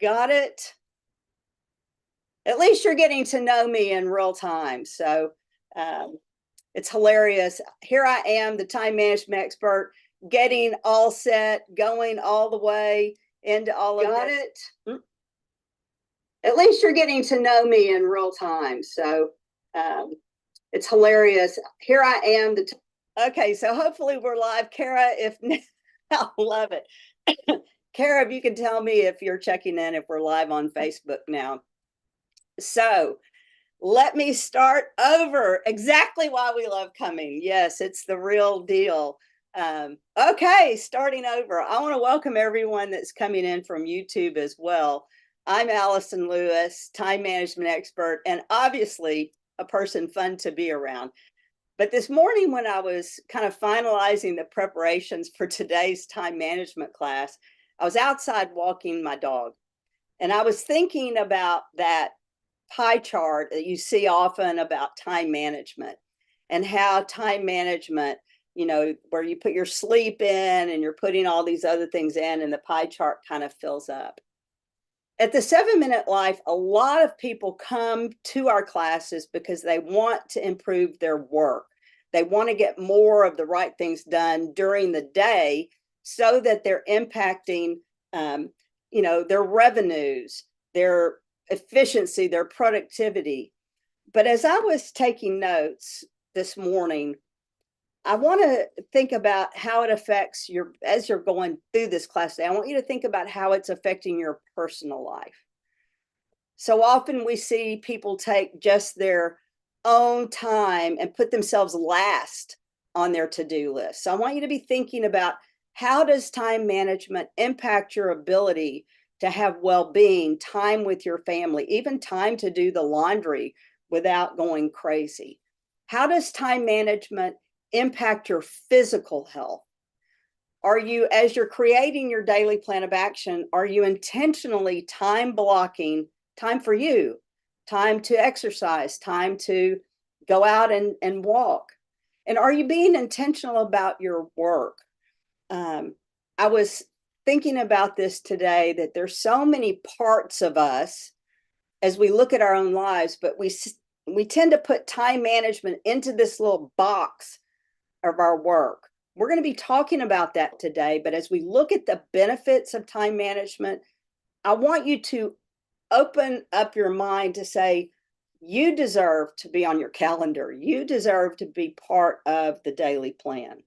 Got it? At least you're getting to know me in real time. So it's hilarious. Here I am, the time management expert, getting all set, going all the way into all of Got this. it? At least you're getting to know me in real time. So it's hilarious. Here I am. Okay, so hopefully we're live. Kara, if I love it. Kara, if you can tell me if you're checking in, if we're live on Facebook now. So let me start over. Exactly why we love coming. Yes, it's the real deal. Okay, starting over. I want to welcome everyone that's coming in from YouTube as well. I'm Allyson Lewis, time management expert, and obviously a person fun to be around. But this morning, when I was kind of finalizing the preparations for today's time management class, I was outside walking my dog, and I was thinking about that pie chart that you see often about time management and how time management, where you put your sleep in and you're putting all these other things in, and the pie chart kind of fills up. At the 7-Minute Life, a lot of people come to our classes because they want to improve their work. They want to get more of the right things done during the day so that they're impacting, their revenues, their efficiency, their productivity. But as I was taking notes this morning, I want to think about how it affects as you're going through this class today. I want you to think about how it's affecting your personal life. So often we see people take just their own time and put themselves last on their to-do list. So I want you to be thinking about, how does time management impact your ability to have well-being, time with your family, even time to do the laundry without going crazy? How does time management impact your physical health? Are you, as you're creating your daily plan of action, are you intentionally time blocking time for you, time to exercise, time to go out and walk? And are you being intentional about your work? I was thinking about this today, that there's so many parts of us as we look at our own lives, but we tend to put time management into this little box of our work. We're going to be talking about that today, but as we look at the benefits of time management, I want you to open up your mind to say, you deserve to be on your calendar. You deserve to be part of the daily plan.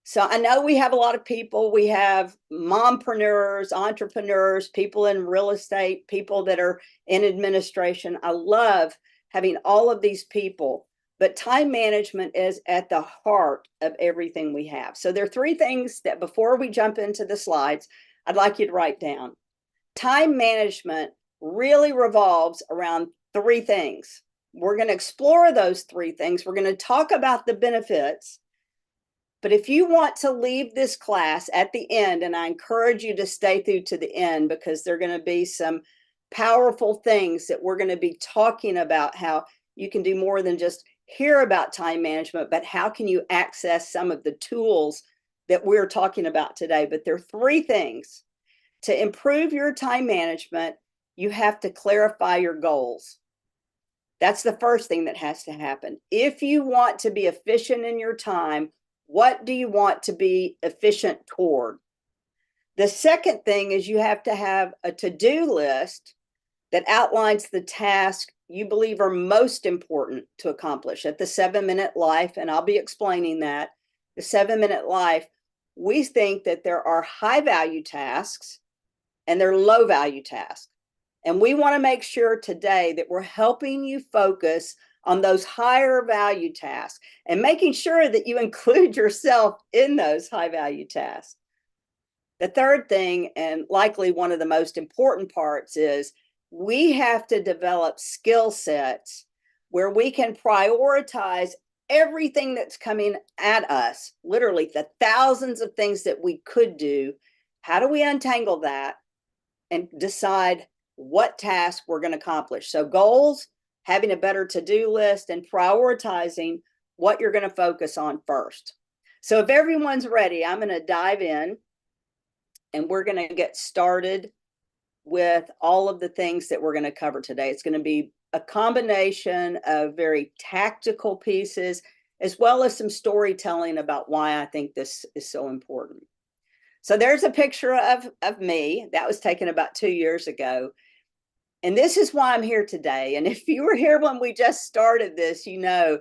So I know we have a lot of people. We have mompreneurs, entrepreneurs, people in real estate, people that are in administration. I love having all of these people, but time management is at the heart of everything we have. So there are 3 things that, before we jump into the slides, I'd like you to write down. Time management really revolves around 3 things. We're going to explore those 3 things. We're going to talk about the benefits. But if you want to leave this class at the end, and I encourage you to stay through to the end, because there are going to be some powerful things that we're going to be talking about, how you can do more than just hear about time management, but how can you access some of the tools that we're talking about today. But there are 3 things. To improve your time management, you have to clarify your goals. That's the first thing that has to happen. If you want to be efficient in your time, what do you want to be efficient toward? The second thing is, you have to have a to-do list that outlines the tasks you believe are most important to accomplish. At the 7-Minute Life, and I'll be explaining that, the 7-Minute Life, we think that there are high-value tasks and there are low-value tasks. And we want to make sure today that we're helping you focus on those higher value tasks and making sure that you include yourself in those high value tasks. The third thing, and likely one of the most important parts, is we have to develop skill sets where we can prioritize everything that's coming at us, literally the thousands of things that we could do. How do we untangle that and decide what task we're going to accomplish? So goals, having a better to-do list, and prioritizing what you're going to focus on first. So if everyone's ready, I'm going to dive in and we're going to get started with all of the things that we're going to cover today. It's going to be a combination of very tactical pieces, as well as some storytelling about why I think this is so important. So there's a picture of me that was taken about 2 years ago. And this is why I'm here today. And if you were here when we just started this, you know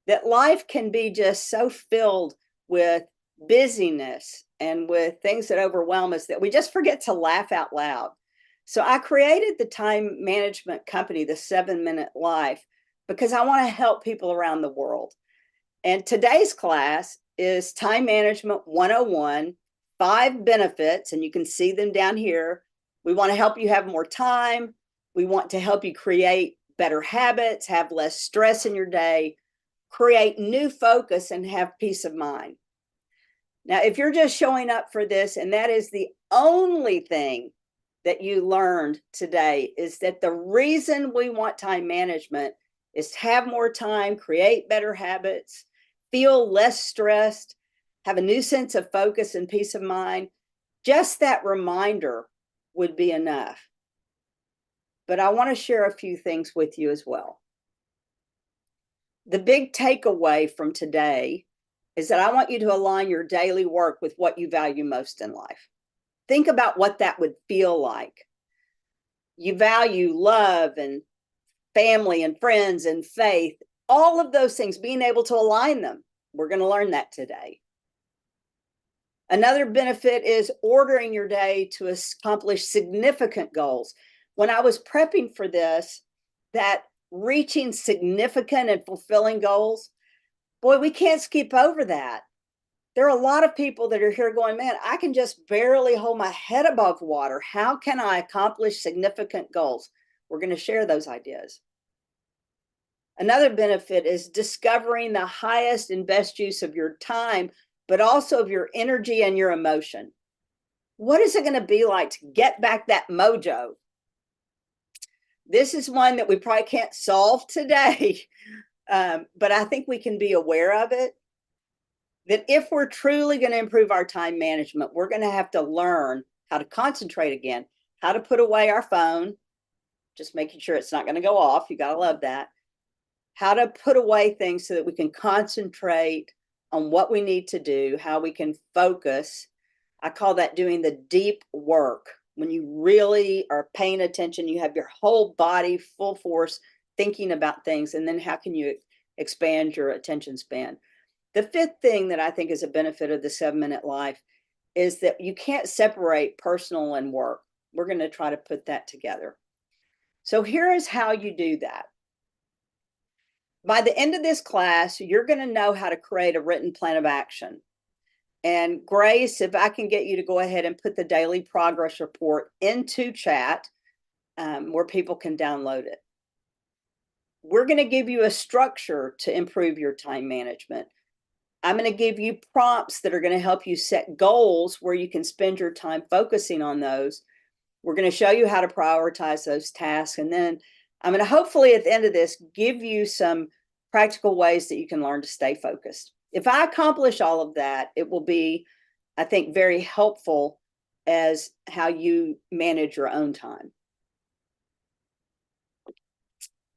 that life can be just so filled with busyness and with things that overwhelm us that we just forget to laugh out loud. So I created the time management company, the 7-Minute Life, because I want to help people around the world. And today's class is Time Management 101, 5 benefits, and you can see them down here. We want to help you have more time. We want to help you create better habits, have less stress in your day, create new focus, and have peace of mind. Now, if you're just showing up for this and that is the only thing that you learned today, is that the reason we want time management is to have more time, create better habits, feel less stressed, have a new sense of focus and peace of mind, just that reminder would be enough. But I want to share a few things with you as well. The big takeaway from today is that I want you to align your daily work with what you value most in life. Think about what that would feel like. You value love and family and friends and faith, all of those things, being able to align them. We're going to learn that today. Another benefit is ordering your day to accomplish significant goals. When I was prepping for this, that reaching significant and fulfilling goals, boy, we can't skip over that. There are a lot of people that are here going, man, I can just barely hold my head above water. How can I accomplish significant goals? We're going to share those ideas. Another benefit is discovering the highest and best use of your time, but also of your energy and your emotion. What is it going to be like to get back that mojo? This is one that we probably can't solve today, but I think we can be aware of it. That if we're truly going to improve our time management, we're going to have to learn how to concentrate again, how to put away our phone, just making sure it's not going to go off. You got to love that. How to put away things so that we can concentrate on what we need to do, how we can focus. I call that doing the deep work. When you really are paying attention, you have your whole body full force thinking about things, and then how can you expand your attention span? The fifth thing that I think is a benefit of the 7-Minute Life is that you can't separate personal and work. We're going to try to put that together. So here is how you do that. By the end of this class, you're going to know how to create a written plan of action. And Grace, if I can get you to go ahead and put the daily progress report into chat where people can download it. We're going to give you a structure to improve your time management. I'm going to give you prompts that are going to help you set goals where you can spend your time focusing on those. We're going to show you how to prioritize those tasks. And then I'm going to hopefully at the end of this give you some practical ways that you can learn to stay focused. If I accomplish all of that, it will be, I think, very helpful as how you manage your own time.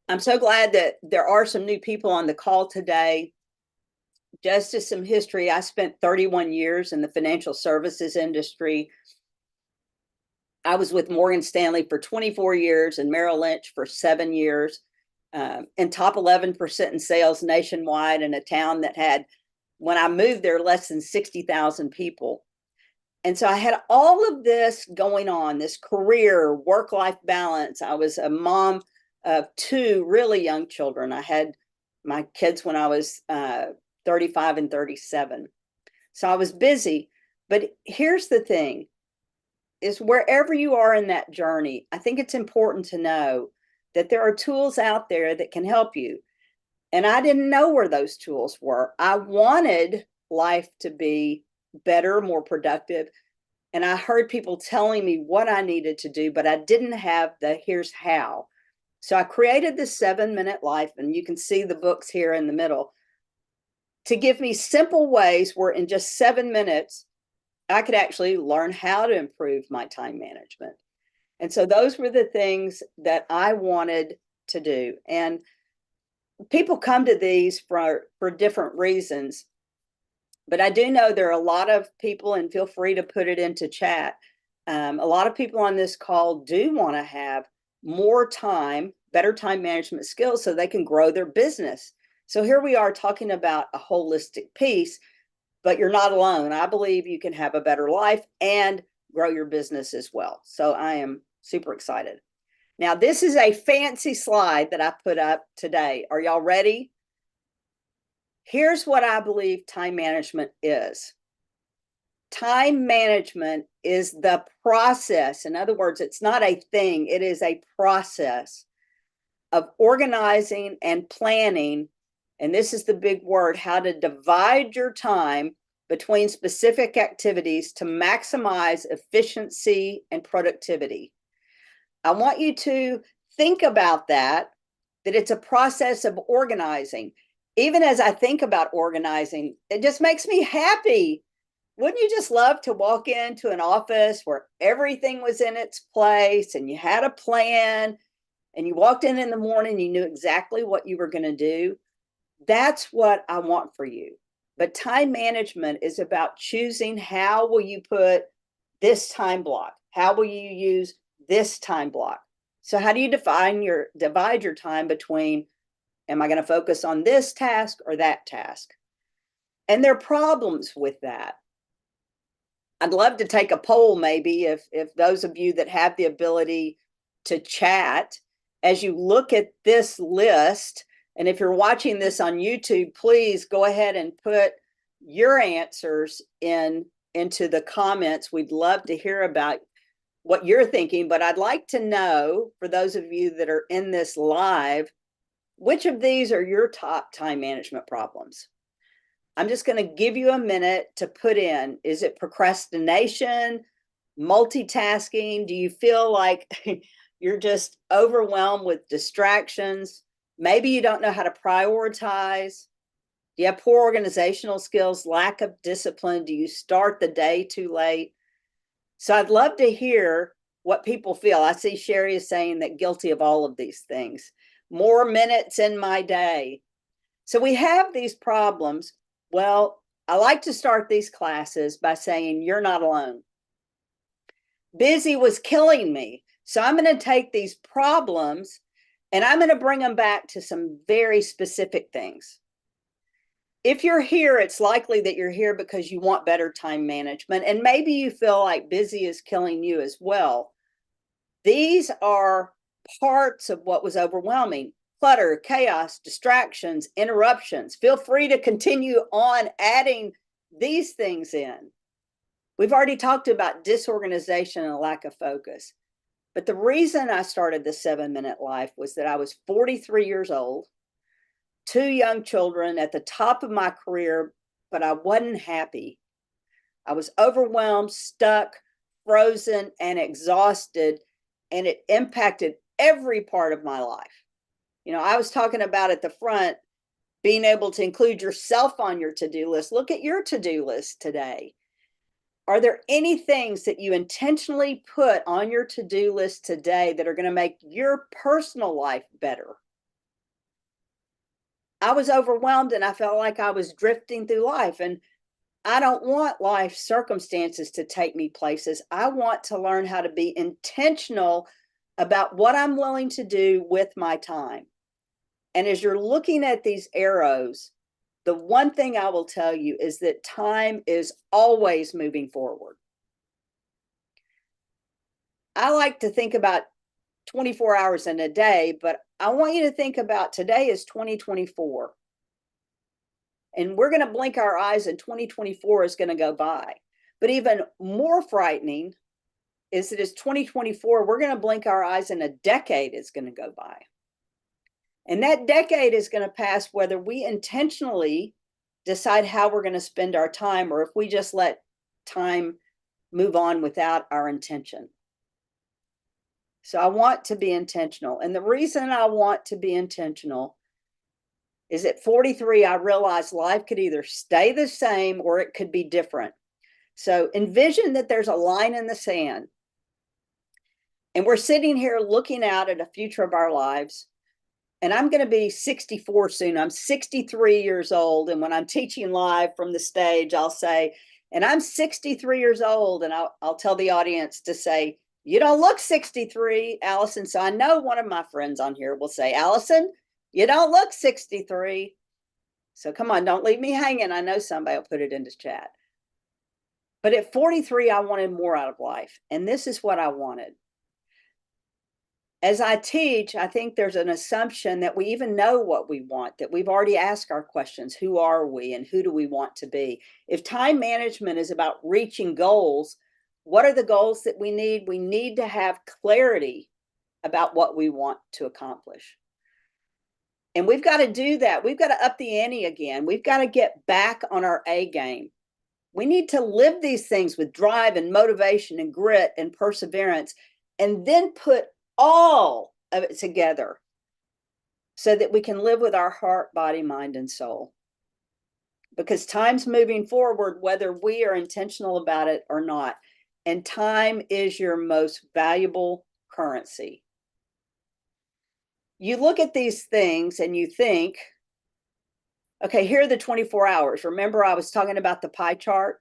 I'm so glad that there are some new people on the call today. Just as some history, I spent 31 years in the financial services industry. I was with Morgan Stanley for 24 years and Merrill Lynch for 7 years, and top 11% in sales nationwide in a town that had, when I moved there, less than 60,000 people. And so I had all of this going on, this career, work-life balance. I was a mom of 2 really young children. I had my kids when I was 35 and 37. So I was busy. But here's the thing, is wherever you are in that journey, I think it's important to know that there are tools out there that can help you. And I didn't know where those tools were. I wanted life to be better, more productive. And I heard people telling me what I needed to do, but I didn't have the here's how. So I created the 7-Minute Life, and you can see the books here in the middle, to give me simple ways where in just 7 minutes, I could actually learn how to improve my time management. And so those were the things that I wanted to do. And people come to these for different reasons. But I do know there are a lot of people, and feel free to put it into chat. A lot of people on this call do want to have more time, better time management skills so they can grow their business. So here we are talking about a holistic piece, but you're not alone. I believe you can have a better life and grow your business as well. So I am super excited. Now, this is a fancy slide that I put up today. Are y'all ready? Here's what I believe time management is. Time management is the process. In other words, it's not a thing, it is a process of organizing and planning. And this is the big word, how to divide your time between specific activities to maximize efficiency and productivity. I want you to think about that it's a process of organizing. Even as I think about organizing, it just makes me happy. Wouldn't you just love to walk into an office where everything was in its place and you had a plan and you walked in the morning, you knew exactly what you were going to do? That's what I want for you. But time management is about choosing how will you put this time block? How will you use this time block? So how do you divide your time between, am I going to focus on this task or that task? And there are problems with that. I'd love to take a poll, maybe, if those of you that have the ability to chat, as you look at this list, and if you're watching this on YouTube, please go ahead and put your answers into the comments. We'd love to hear about what you're thinking, but I'd like to know, for those of you that are in this live, which of these are your top time management problems? I'm just going to give you a minute to put in. Is it procrastination, multitasking? Do you feel like you're just overwhelmed with distractions? Maybe you don't know how to prioritize. Do you have poor organizational skills, lack of discipline? Do you start the day too late? So I'd love to hear what people feel. I see Sherry is saying that guilty of all of these things. More minutes in my day. So we have these problems. Well, I like to start these classes by saying you're not alone. Busy was killing me. So I'm going to take these problems and I'm going to bring them back to some very specific things. If you're here, it's likely that you're here because you want better time management, and maybe you feel like busy is killing you as well. These are parts of what was overwhelming. Clutter, chaos, distractions, interruptions. Feel free to continue on adding these things in. We've already talked about disorganization and lack of focus. But the reason I started the 7-Minute Life was that I was 43 years old, 2 young children at the top of my career, but I wasn't happy. I was overwhelmed, stuck, frozen, and exhausted, and it impacted every part of my life. You know, I was talking about at the front, being able to include yourself on your to-do list. Look at your to-do list today. Are there any things that you intentionally put on your to-do list today that are going to make your personal life better? I was overwhelmed and I felt like I was drifting through life, and I don't want life circumstances to take me places. I want to learn how to be intentional about what I'm willing to do with my time. And as you're looking at these arrows, the one thing I will tell you is that time is always moving forward. I like to think about 24 hours in a day, but I want you to think about today is 2024. And we're going to blink our eyes and 2024 is going to go by. But even more frightening is that it's 2024, we're going to blink our eyes and a decade is going to go by. And that decade is going to pass whether we intentionally decide how we're going to spend our time or if we just let time move on without our intention. So I want to be intentional. And the reason I want to be intentional is at 43, I realized life could either stay the same or it could be different. So envision that there's a line in the sand. And we're sitting here looking out at a future of our lives. And I'm going to be 64 soon. I'm 63 years old. And when I'm teaching live from the stage, I'll say, and I'm 63 years old. And I'll tell the audience to say, you don't look 63, Allyson. So I know one of my friends on here will say, Allyson, you don't look 63. So come on, don't leave me hanging. I know somebody will put it into chat. But at 43, I wanted more out of life. And this is what I wanted. As I teach, I think there's an assumption that we even know what we want, that we've already asked our questions. Who are we and who do we want to be? If time management is about reaching goals, what are the goals that we need? We need to have clarity about what we want to accomplish. And we've got to do that. We've got to up the ante again. We've got to get back on our A game. We need to live these things with drive and motivation and grit and perseverance, and then put all of it together so that we can live with our heart, body, mind, and soul. Because time's moving forward, whether we are intentional about it or not. And time is your most valuable currency. You look at these things and you think, okay, here are the 24 hours. Remember, I was talking about the pie chart?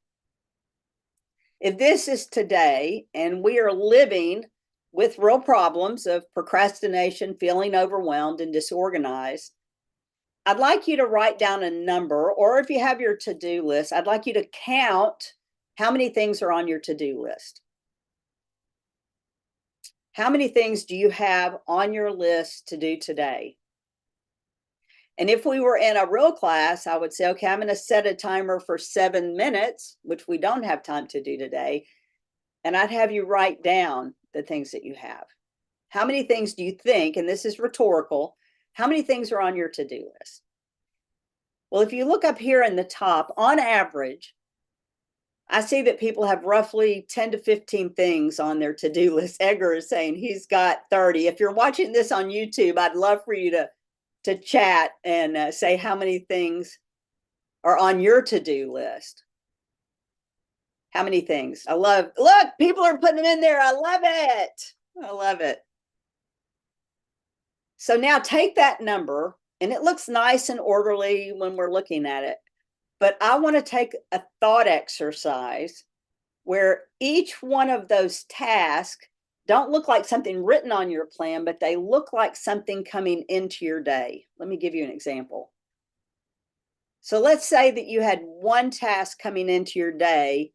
If this is today and we are living with real problems of procrastination, feeling overwhelmed and disorganized, I'd like you to write down a number, or if you have your to-do list, I'd like you to count how many things are on your to-do list. How many things do you have on your list to do today? And if we were in a real class, I would say, okay, I'm going to set a timer for 7 minutes, which we don't have time to do today. And I'd have you write down the things that you have. How many things do you think, and this is rhetorical, how many things are on your to-do list? Well, if you look up here in the top, on average, I see that people have roughly 10 to 15 things on their to-do list. Edgar is saying he's got 30. If you're watching this on YouTube, I'd love for you to chat and say how many things are on your to-do list. How many things? Look, people are putting them in there. I love it. I love it. So now take that number, and it looks nice and orderly when we're looking at it. But I want to take a thought exercise where each one of those tasks don't look like something written on your plan, but they look like something coming into your day. Let me give you an example. So let's say that you had one task coming into your day.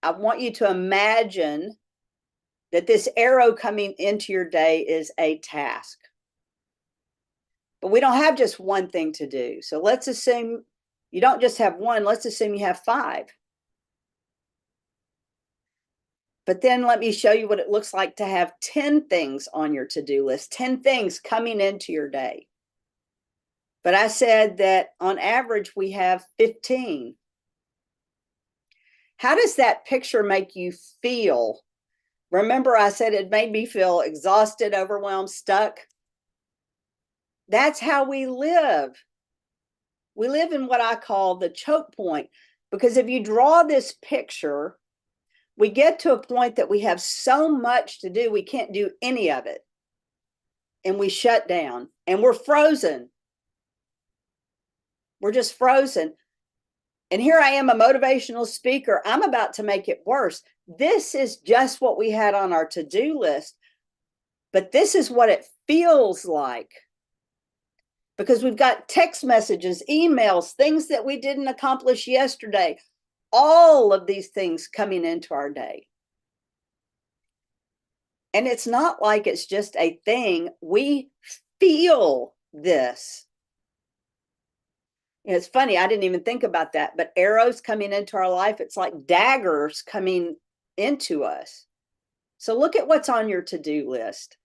I want you to imagine that this arrow coming into your day is a task. But we don't have just one thing to do. So let's assume you don't just have one. Let's assume you have 5. But then let me show you what it looks like to have 10 things on your to-do list, 10 things coming into your day. But I said that on average, we have 15. How does that picture make you feel? Remember, I said it made me feel exhausted, overwhelmed, stuck. That's how we live. We live in what I call the choke point, because if you draw this picture, we get to a point that we have so much to do, we can't do any of it. And we shut down and we're frozen. We're just frozen. And here I am, a motivational speaker. I'm about to make it worse. This is just what we had on our to-do list, but this is what it feels like. Because we've got text messages, emails, things that we didn't accomplish yesterday, all of these things coming into our day. And it's not like it's just a thing. We feel this. It's funny, I didn't even think about that, but arrows coming into our life, it's like daggers coming into us. So look at what's on your to-do list.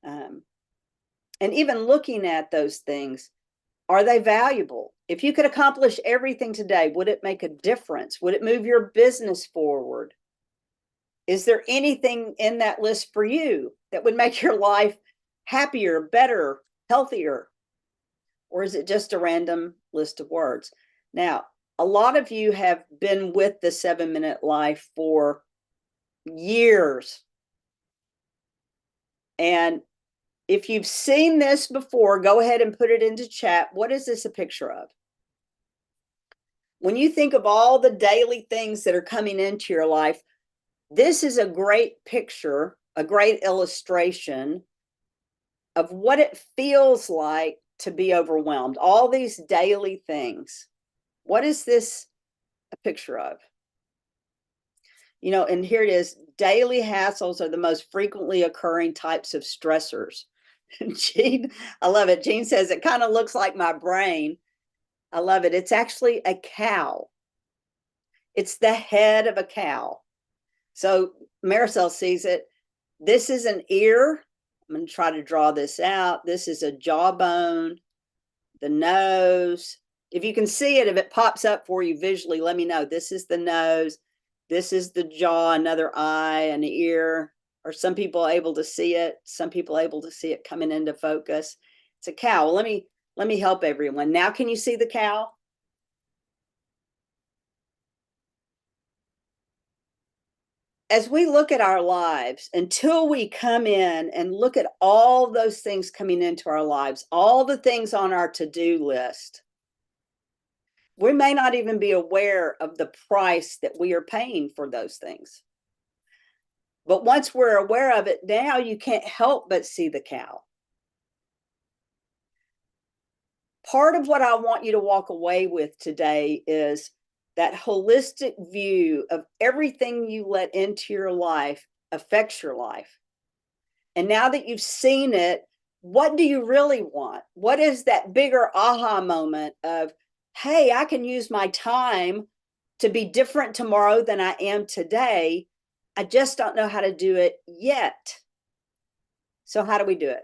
And even looking at those things, are they valuable? If you could accomplish everything today, would it make a difference? Would it move your business forward? Is there anything in that list for you that would make your life happier, better, healthier? Or is it just a random list of words? Now, a lot of you have been with the 7-Minute Life for years. And if you've seen this before, go ahead and put it into chat. What is this a picture of? When you think of all the daily things that are coming into your life, this is a great picture, a great illustration of what it feels like to be overwhelmed. All these daily things. What is this a picture of? You know, and here it is. Daily hassles are the most frequently occurring types of stressors. Jean, I love it. Jean says it kind of looks like my brain. I love it. It's actually a cow. It's the head of a cow. So Marisol sees it. This is an ear. I'm going to try to draw this out. This is a jawbone, the nose. If you can see it, if it pops up for you visually, let me know. This is the nose. This is the jaw, another eye, an ear. Are some people able to see it? Some people able to see it coming into focus. It's a cow. Well, let me help everyone. Now, can you see the cow? As we look at our lives, until we come in and look at all those things coming into our lives, all the things on our to-do list, we may not even be aware of the price that we are paying for those things. But once we're aware of it, now you can't help but see the cow. Part of what I want you to walk away with today is that holistic view of everything you let into your life affects your life. And now that you've seen it, what do you really want? What is that bigger aha moment of, hey, I can use my time to be different tomorrow than I am today. I just don't know how to do it yet. So how do we do it?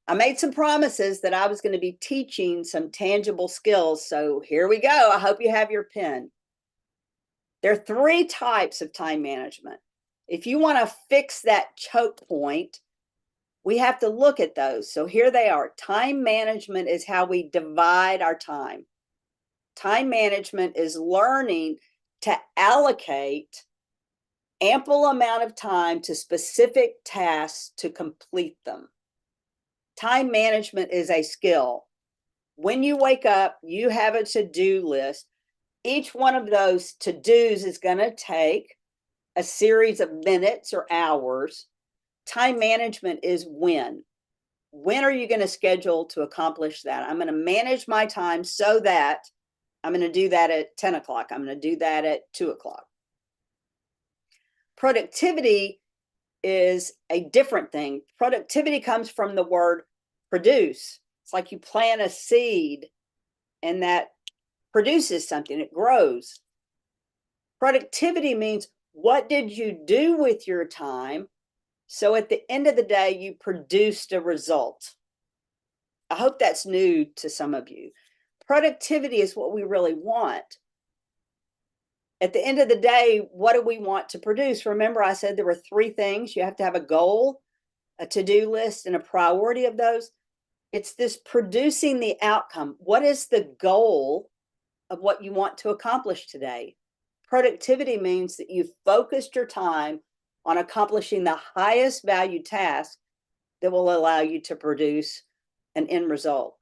I made some promises that I was going to be teaching some tangible skills. So here we go. I hope you have your pen. There are 3 types of time management. If you want to fix that choke point, we have to look at those. So here they are. Time management is how we divide our time. Time management is learning to allocate ample amount of time to specific tasks to complete them. Time management is a skill. When you wake up, you have a to-do list. Each one of those to-dos is going to take a series of minutes or hours. Time management is when. When are you going to schedule to accomplish that? I'm going to manage my time so that I'm going to do that at 10 o'clock. I'm going to do that at 2 o'clock. Productivity is a different thing. Productivity comes from the word produce. It's like you plant a seed and that produces something, it grows. Productivity means, what did you do with your time? So at the end of the day, you produced a result. I hope that's new to some of you. Productivity is what we really want. At the end of the day, what do we want to produce? Remember, I said there were 3 things. You have to have a goal, a to-do list, and a priority of those. It's this producing the outcome. What is the goal of what you want to accomplish today? Productivity means that you focused your time on accomplishing the highest value task that will allow you to produce an end result.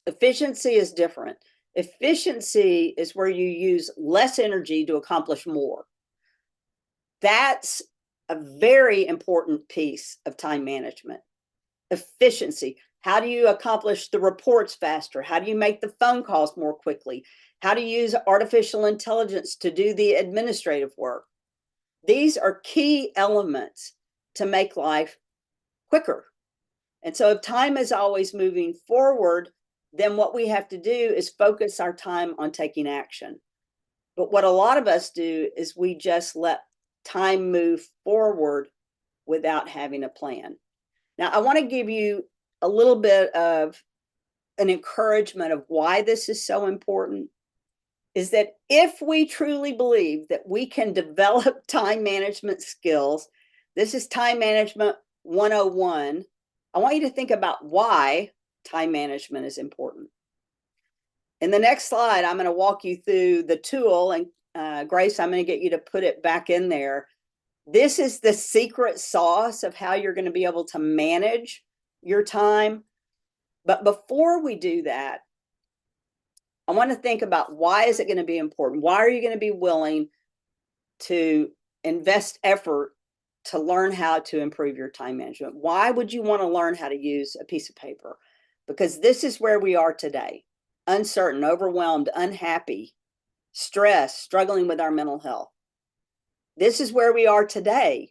Efficiency is different. Efficiency is where you use less energy to accomplish more. That's a very important piece of time management. Efficiency. How do you accomplish the reports faster? How do you make the phone calls more quickly? How do you use artificial intelligence to do the administrative work? These are key elements to make life quicker. And so if time is always moving forward, then what we have to do is focus our time on taking action. But what a lot of us do is we just let time move forward without having a plan. Now, I want to give you a little bit of an encouragement of why this is so important, is that if we truly believe that we can develop time management skills, this is time management 101. I want you to think about why time management is important. In the next slide, I'm going to walk you through the tool, and Grace, I'm going to get you to put it back in there. This is the secret sauce of how you're going to be able to manage your time. But before we do that, I want to think about, why is it going to be important? Why are you going to be willing to invest effort to learn how to improve your time management? Why would you want to learn how to use a piece of paper? Because this is where we are today: uncertain, overwhelmed, unhappy, stressed, struggling with our mental health. This is where we are today.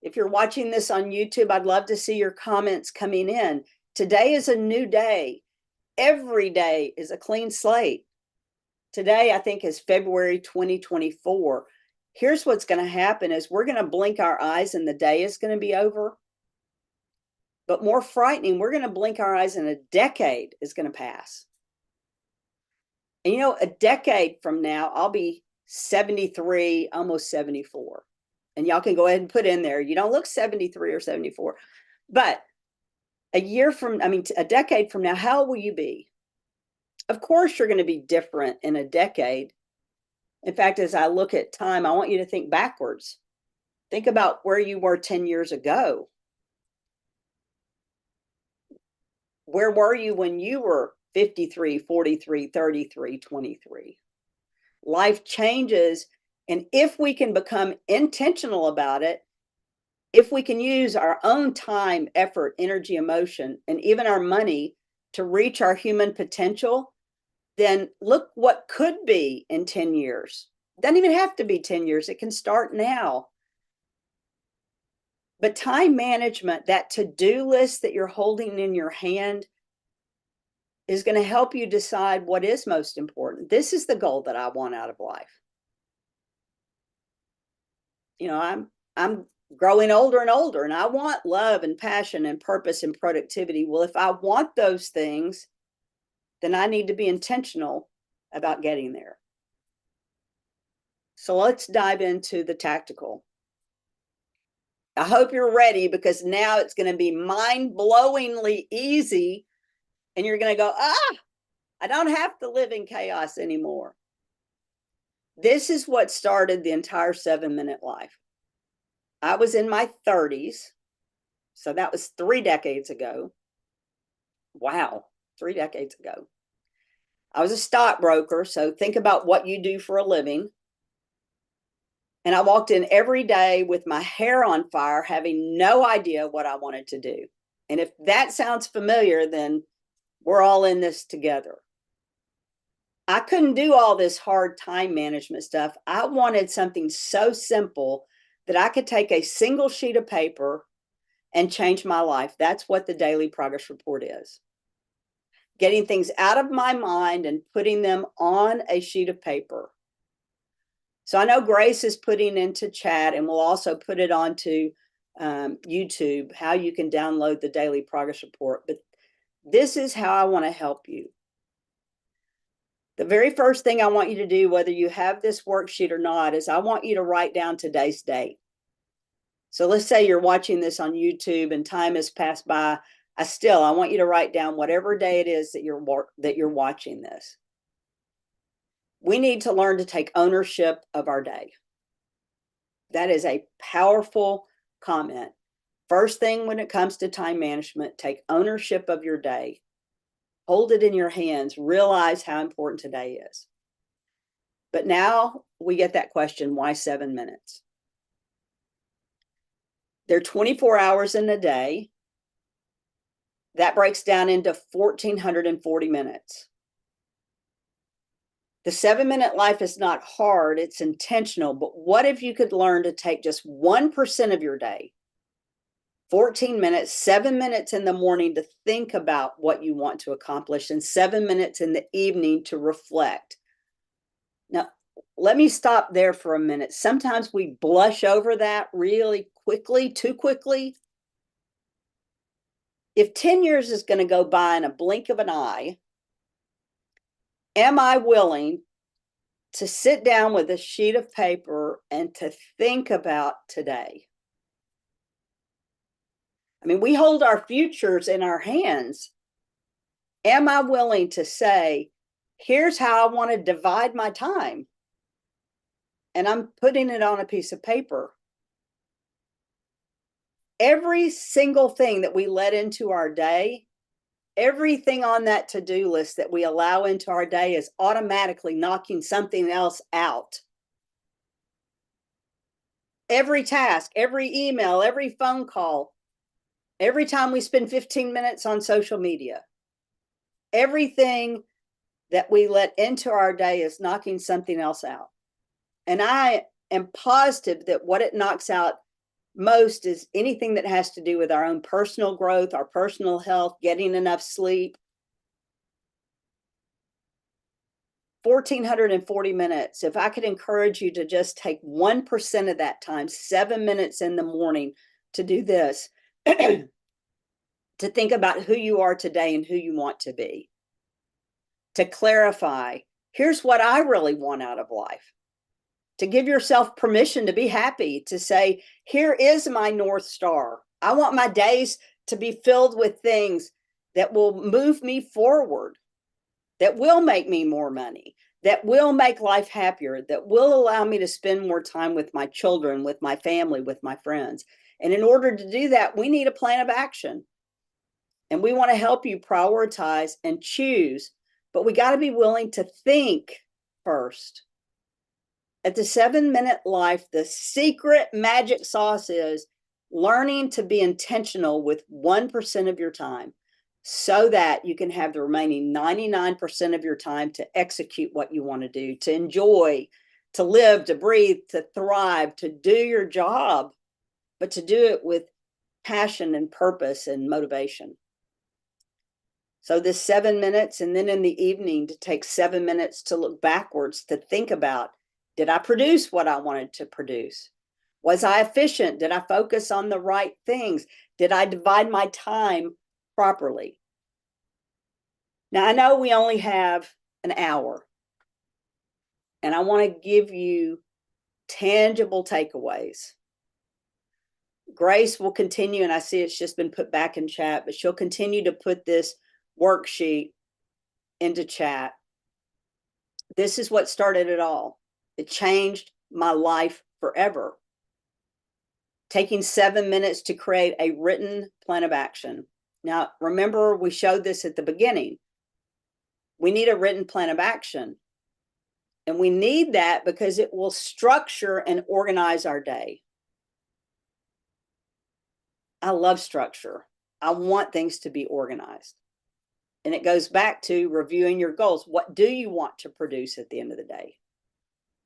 If you're watching this on YouTube, I'd love to see your comments coming in. Today is a new day. Every day is a clean slate. Today, I think, is February 2024. Here's what's going to happen is we're going to blink our eyes and the day is going to be over. But more frightening, we're going to blink our eyes and a decade is going to pass. And a decade from now, I'll be 73, almost 74. And y'all can go ahead and put in there, you don't look 73 or 74. But a decade from now, how will you be? Of course, you're going to be different in a decade. In fact, as I look at time, I want you to think backwards. Think about where you were 10 years ago. Where were you when you were 53, 43, 33, 23? Life changes. And if we can become intentional about it, if we can use our own time, effort, energy, emotion, and even our money to reach our human potential, then look what could be in 10 years. It doesn't even have to be 10 years. It can start now. But time management, that to-do list that you're holding in your hand, is going to help you decide what is most important. This is the goal that I want out of life. I'm growing older and older, and I want love and passion and purpose and productivity. Well, if I want those things, then I need to be intentional about getting there. So let's dive into the tactical. I hope you're ready, because now it's going to be mind-blowingly easy, and you're going to go, I don't have to live in chaos anymore. This is what started the entire 7-minute life. I was in my 30s, so that was 3 decades ago. Wow, 3 decades ago. I was a stockbroker, so think about what you do for a living. And I walked in every day with my hair on fire, having no idea what I wanted to do. And if that sounds familiar, then we're all in this together. I couldn't do all this hard time management stuff. I wanted something so simple that I could take a single sheet of paper and change my life. That's what the daily progress report is. Getting things out of my mind and putting them on a sheet of paper. So I know Grace is putting into chat, and we'll also put it onto YouTube, how you can download the daily progress report. But this is how I want to help you. The very first thing I want you to do, whether you have this worksheet or not, is I want you to write down today's date. So let's say you're watching this on YouTube and time has passed by. I want you to write down whatever day it is that you're watching this. We need to learn to take ownership of our day. That is a powerful comment. First thing when it comes to time management, take ownership of your day. Hold it in your hands. Realize how important today is. But now we get that question, why 7 minutes? There are 24 hours in a day. That breaks down into 1,440 minutes. The 7-minute life is not hard, it's intentional. But what if you could learn to take just 1% of your day, 14 minutes, 7 minutes in the morning to think about what you want to accomplish, and 7 minutes in the evening to reflect? Now, let me stop there for a minute. Sometimes we blush over that really quickly, too quickly. If 10 years is going to go by in a blink of an eye, am I willing to sit down with a sheet of paper and to think about today? I mean, we hold our futures in our hands. Am I willing to say, here's how I want to divide my time? And I'm putting it on a piece of paper. every single thing that we let into our day, everything on that to-do list that we allow into our day is automatically knocking something else out. Every task, every email, every phone call, every time we spend 15 minutes on social media, everything that we let into our day is knocking something else out. And I am positive that what it knocks out most is anything that has to do with our own personal growth, our personal health, getting enough sleep. 1,440 minutes. If I could encourage you to just take 1% of that time, 7 minutes in the morning, to do this, to think about who you are today and who you want to be, to clarify, here's what I really want out of life, to give yourself permission to be happy, to say, here is my North Star. I want my days to be filled with things that will move me forward, that will make me more money, that will make life happier, that will allow me to spend more time with my children, with my family, with my friends. And in order to do that, we need a plan of action. And we want to help you prioritize and choose, but we got to be willing to think first. At the 7-minute life, the secret magic sauce is learning to be intentional with 1% of your time so that you can have the remaining 99% of your time to execute what you want to do, to enjoy, to live, to breathe, to thrive, to do your job, but to do it with passion and purpose and motivation. So this 7 minutes, and then in the evening to take 7 minutes to look backwards, to think about, did I produce what I wanted to produce? Was I efficient? Did I focus on the right things? Did I divide my time properly? Now, I know we only have an hour, and I want to give you tangible takeaways. Grace will continue, and I see it's just been put back in chat, but she'll continue to put this worksheet into chat. This is what started it all. It changed my life forever. Taking 7 minutes to create a written plan of action. Now, remember, we showed this at the beginning. We need a written plan of action. And we need that because it will structure and organize our day. I love structure. I want things to be organized. And it goes back to reviewing your goals. What do you want to produce at the end of the day?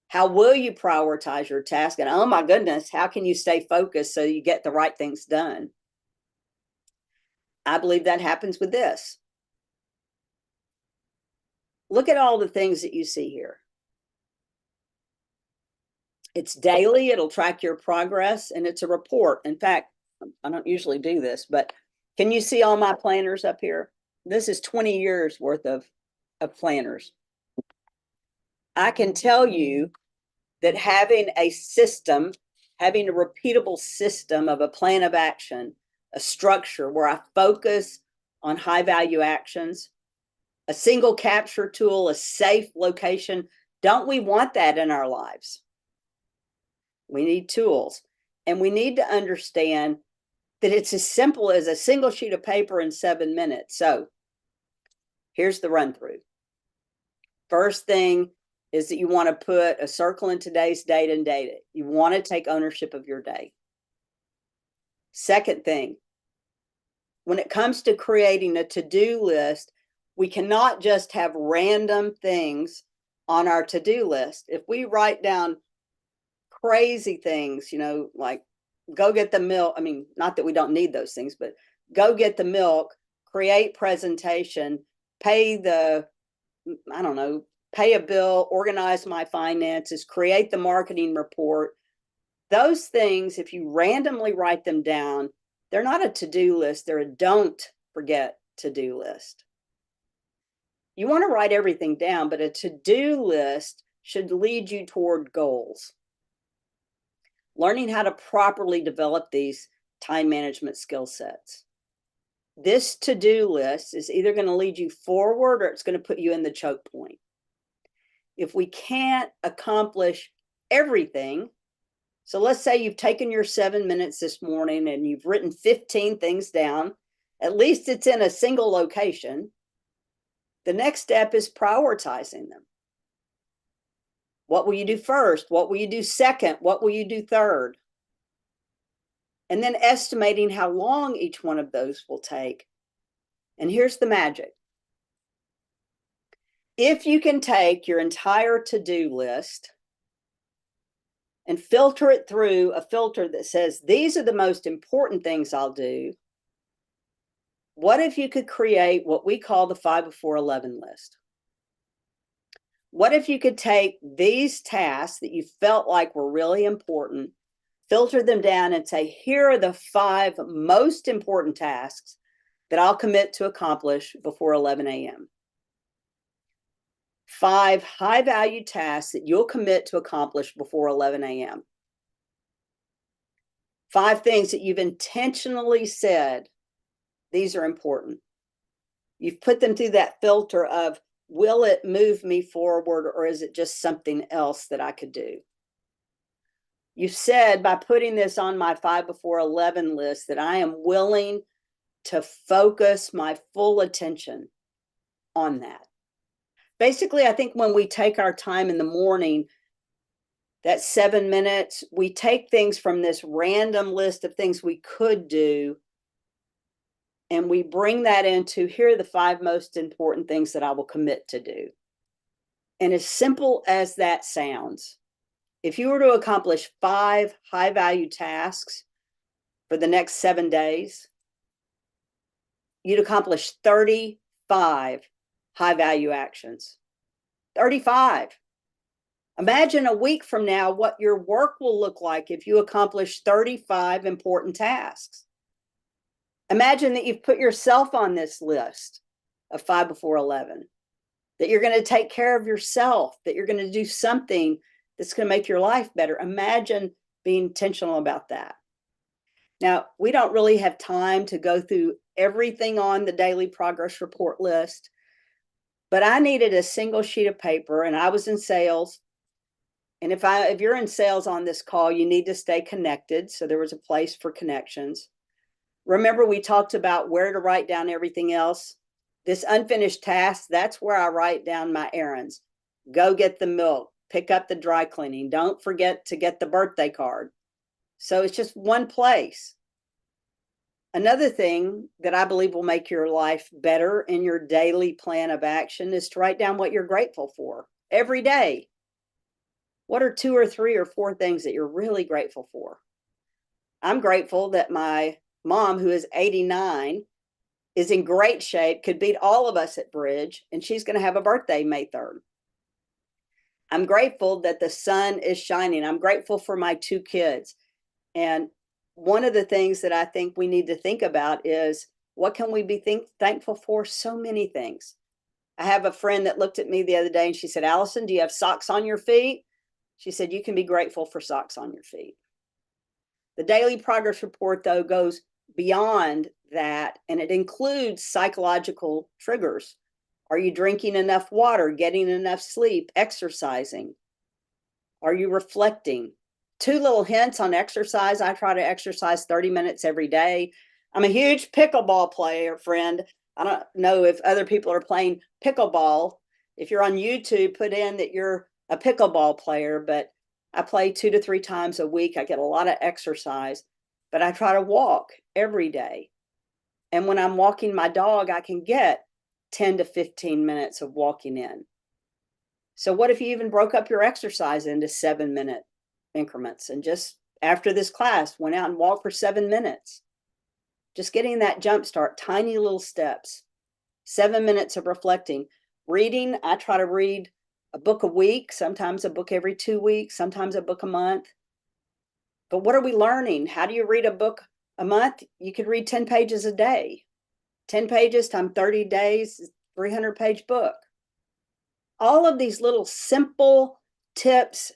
How will you prioritize your task? And oh my goodness, how can you stay focused so you get the right things done? I believe that happens with this. Look at all the things that you see here. It's daily, it'll track your progress, and it's a report. In fact, I don't usually do this, but can you see all my planners up here? This is 20 years worth of planners. I can tell you that having a system, having a repeatable system of a plan of action, a structure where I focus on high value actions, a single capture tool, a safe location. Don't we want that in our lives? We need tools, and we need to understand that it's as simple as a single sheet of paper in 7 minutes. So here's the run through. First thing is that you want to put a circle in today's date and date it. You want to take ownership of your day. Second thing, when it comes to creating a to-do list, we cannot just have random things on our to-do list. If we write down crazy things, like go get the milk. I mean, not that we don't need those things, but go get the milk, create presentation, pay a bill, organize my finances, create the marketing report. Those things, if you randomly write them down, they're not a to-do list. They're a don't forget to-do list. You want to write everything down, but a to-do list should lead you toward goals. Learning how to properly develop these time management skill sets. This to-do list is either going to lead you forward or it's going to put you in the choke point. If we can't accomplish everything, So let's say you've taken your 7 minutes this morning and you've written 15 things down. At least it's in a single location. The next step is prioritizing them. What will you do first? What will you do second? What will you do third? And then estimating how long each one of those will take. And here's the magic. If you can take your entire to-do list and filter it through a filter that says, these are the most important things I'll do, what if you could create what we call the 5 before 11 list? What if you could take these tasks that you felt like were really important, filter them down and say, here are the 5 most important tasks that I'll commit to accomplish before 11 a.m. 5 high-value tasks that you'll commit to accomplish before 11 a.m. 5 things that you've intentionally said, these are important. You've put them through that filter of, will it move me forward, or is it just something else that I could do? You said, by putting this on my 5 before 11 list, that I am willing to focus my full attention on that. Basically, I think when we take our time in the morning, that 7 minutes, we take things from this random list of things we could do, and we bring that into, here are the 5 most important things that I will commit to do. And as simple as that sounds, if you were to accomplish 5 high-value tasks for the next 7 days, you'd accomplish 35 high-value actions. 35. Imagine a week from now what your work will look like if you accomplish 35 important tasks. Imagine that you've put yourself on this list of 5 before 11, that you're going to take care of yourself, that you're going to do something that's going to make your life better. Imagine being intentional about that. Now, we don't really have time to go through everything on the daily progress report list, but I needed a single sheet of paper, and I was in sales. And if you're in sales on this call, you need to stay connected. So there was a place for connections. Remember, we talked about where to write down everything else. This unfinished task, that's where I write down my errands. Go get the milk, pick up the dry cleaning. Don't forget to get the birthday card. So it's just one place. Another thing that I believe will make your life better in your daily plan of action is to write down what you're grateful for every day. What are 2 or 3 or 4 things that you're really grateful for? I'm grateful that my mom, who is 89, is in great shape, could beat all of us at bridge, and she's going to have a birthday May 3rd. I'm grateful that the sun is shining. I'm grateful for my 2 kids. And one of the things that I think we need to think about is, what can we be thankful for? So many things. I have a friend that looked at me the other day and she said, Allyson, do you have socks on your feet? She said, you can be grateful for socks on your feet. The daily progress report, though, goes beyond that, and it includes psychological triggers. Are you drinking enough water, getting enough sleep, exercising? Are you reflecting? 2 little hints on exercise. I try to exercise 30 minutes every day. I'm a huge pickleball player, friend. I don't know if other people are playing pickleball. If you're on YouTube, put in that you're a pickleball player, but I play 2 to 3 times a week. I get a lot of exercise, but I try to walk every day. And when I'm walking my dog, I can get 10 to 15 minutes of walking in. So what if you even broke up your exercise into 7-minute increments and just after this class went out and walked for 7 minutes? Just getting that jump start, tiny little steps. 7 minutes of reflecting. Reading, I try to read a book a week, sometimes a book every 2 weeks, sometimes a book a month. But what are we learning? How do you read a book a month? You could read 10 pages a day. 10 pages times 30 days, 300-page book. All of these little simple tips.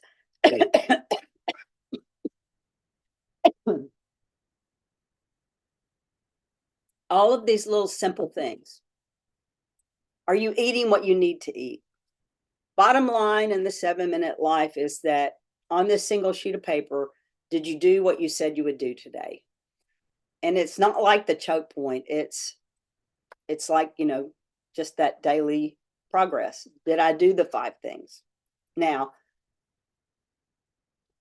All of these little simple things. Are you eating what you need to eat? Bottom line in the 7-minute life is that on this single sheet of paper, Did you do what you said you would do today? And it's not like the choke point. It's like, just that daily progress. Did I do the 5 things? Now,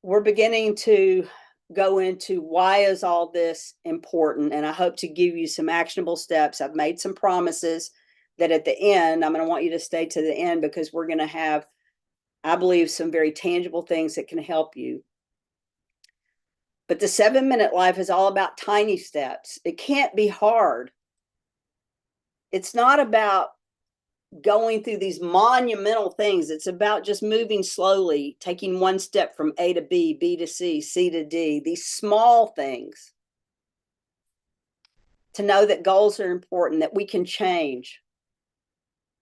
we're beginning to go into why is all this important, and I hope to give you some actionable steps. I've made some promises that at the end, I'm going to want you to stay to the end, because we're going to have, I believe, some very tangible things that can help you. But the 7-minute life is all about tiny steps. It can't be hard. It's not about going through these monumental things. It's about just moving slowly, taking one step from A to B, B to C, C to D, these small things. To know that goals are important, that we can change.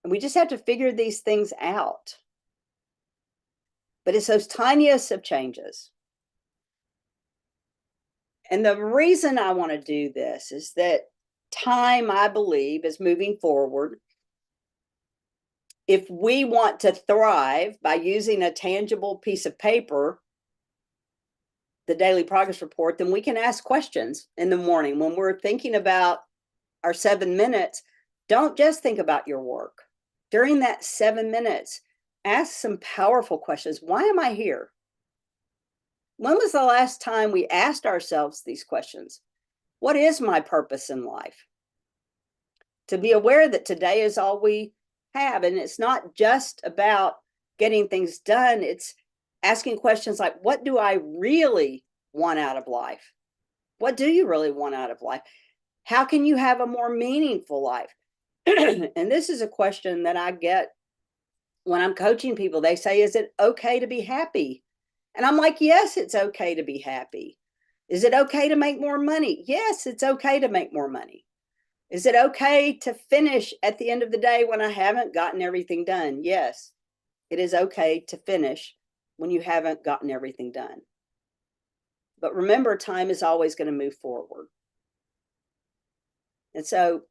And we just have to figure these things out. But it's those tiniest of changes. And the reason I want to do this is that time, I believe, is moving forward. If we want to thrive by using a tangible piece of paper, the daily progress report, then we can ask questions in the morning when we're thinking about our 7 minutes. Don't just think about your work. During that 7 minutes, ask some powerful questions. Why am I here? When was the last time we asked ourselves these questions? What is my purpose in life? To be aware that today is all we have. And it's not just about getting things done. It's asking questions like, what do I really want out of life? What do you really want out of life? How can you have a more meaningful life? And this is a question that I get when I'm coaching people. They say, is it okay to be happy? And I'm like, yes, it's okay to be happy. Is it okay to make more money? Yes, it's okay to make more money. Is it okay to finish at the end of the day when I haven't gotten everything done? Yes, it is okay to finish when you haven't gotten everything done. But remember, time is always going to move forward. And so,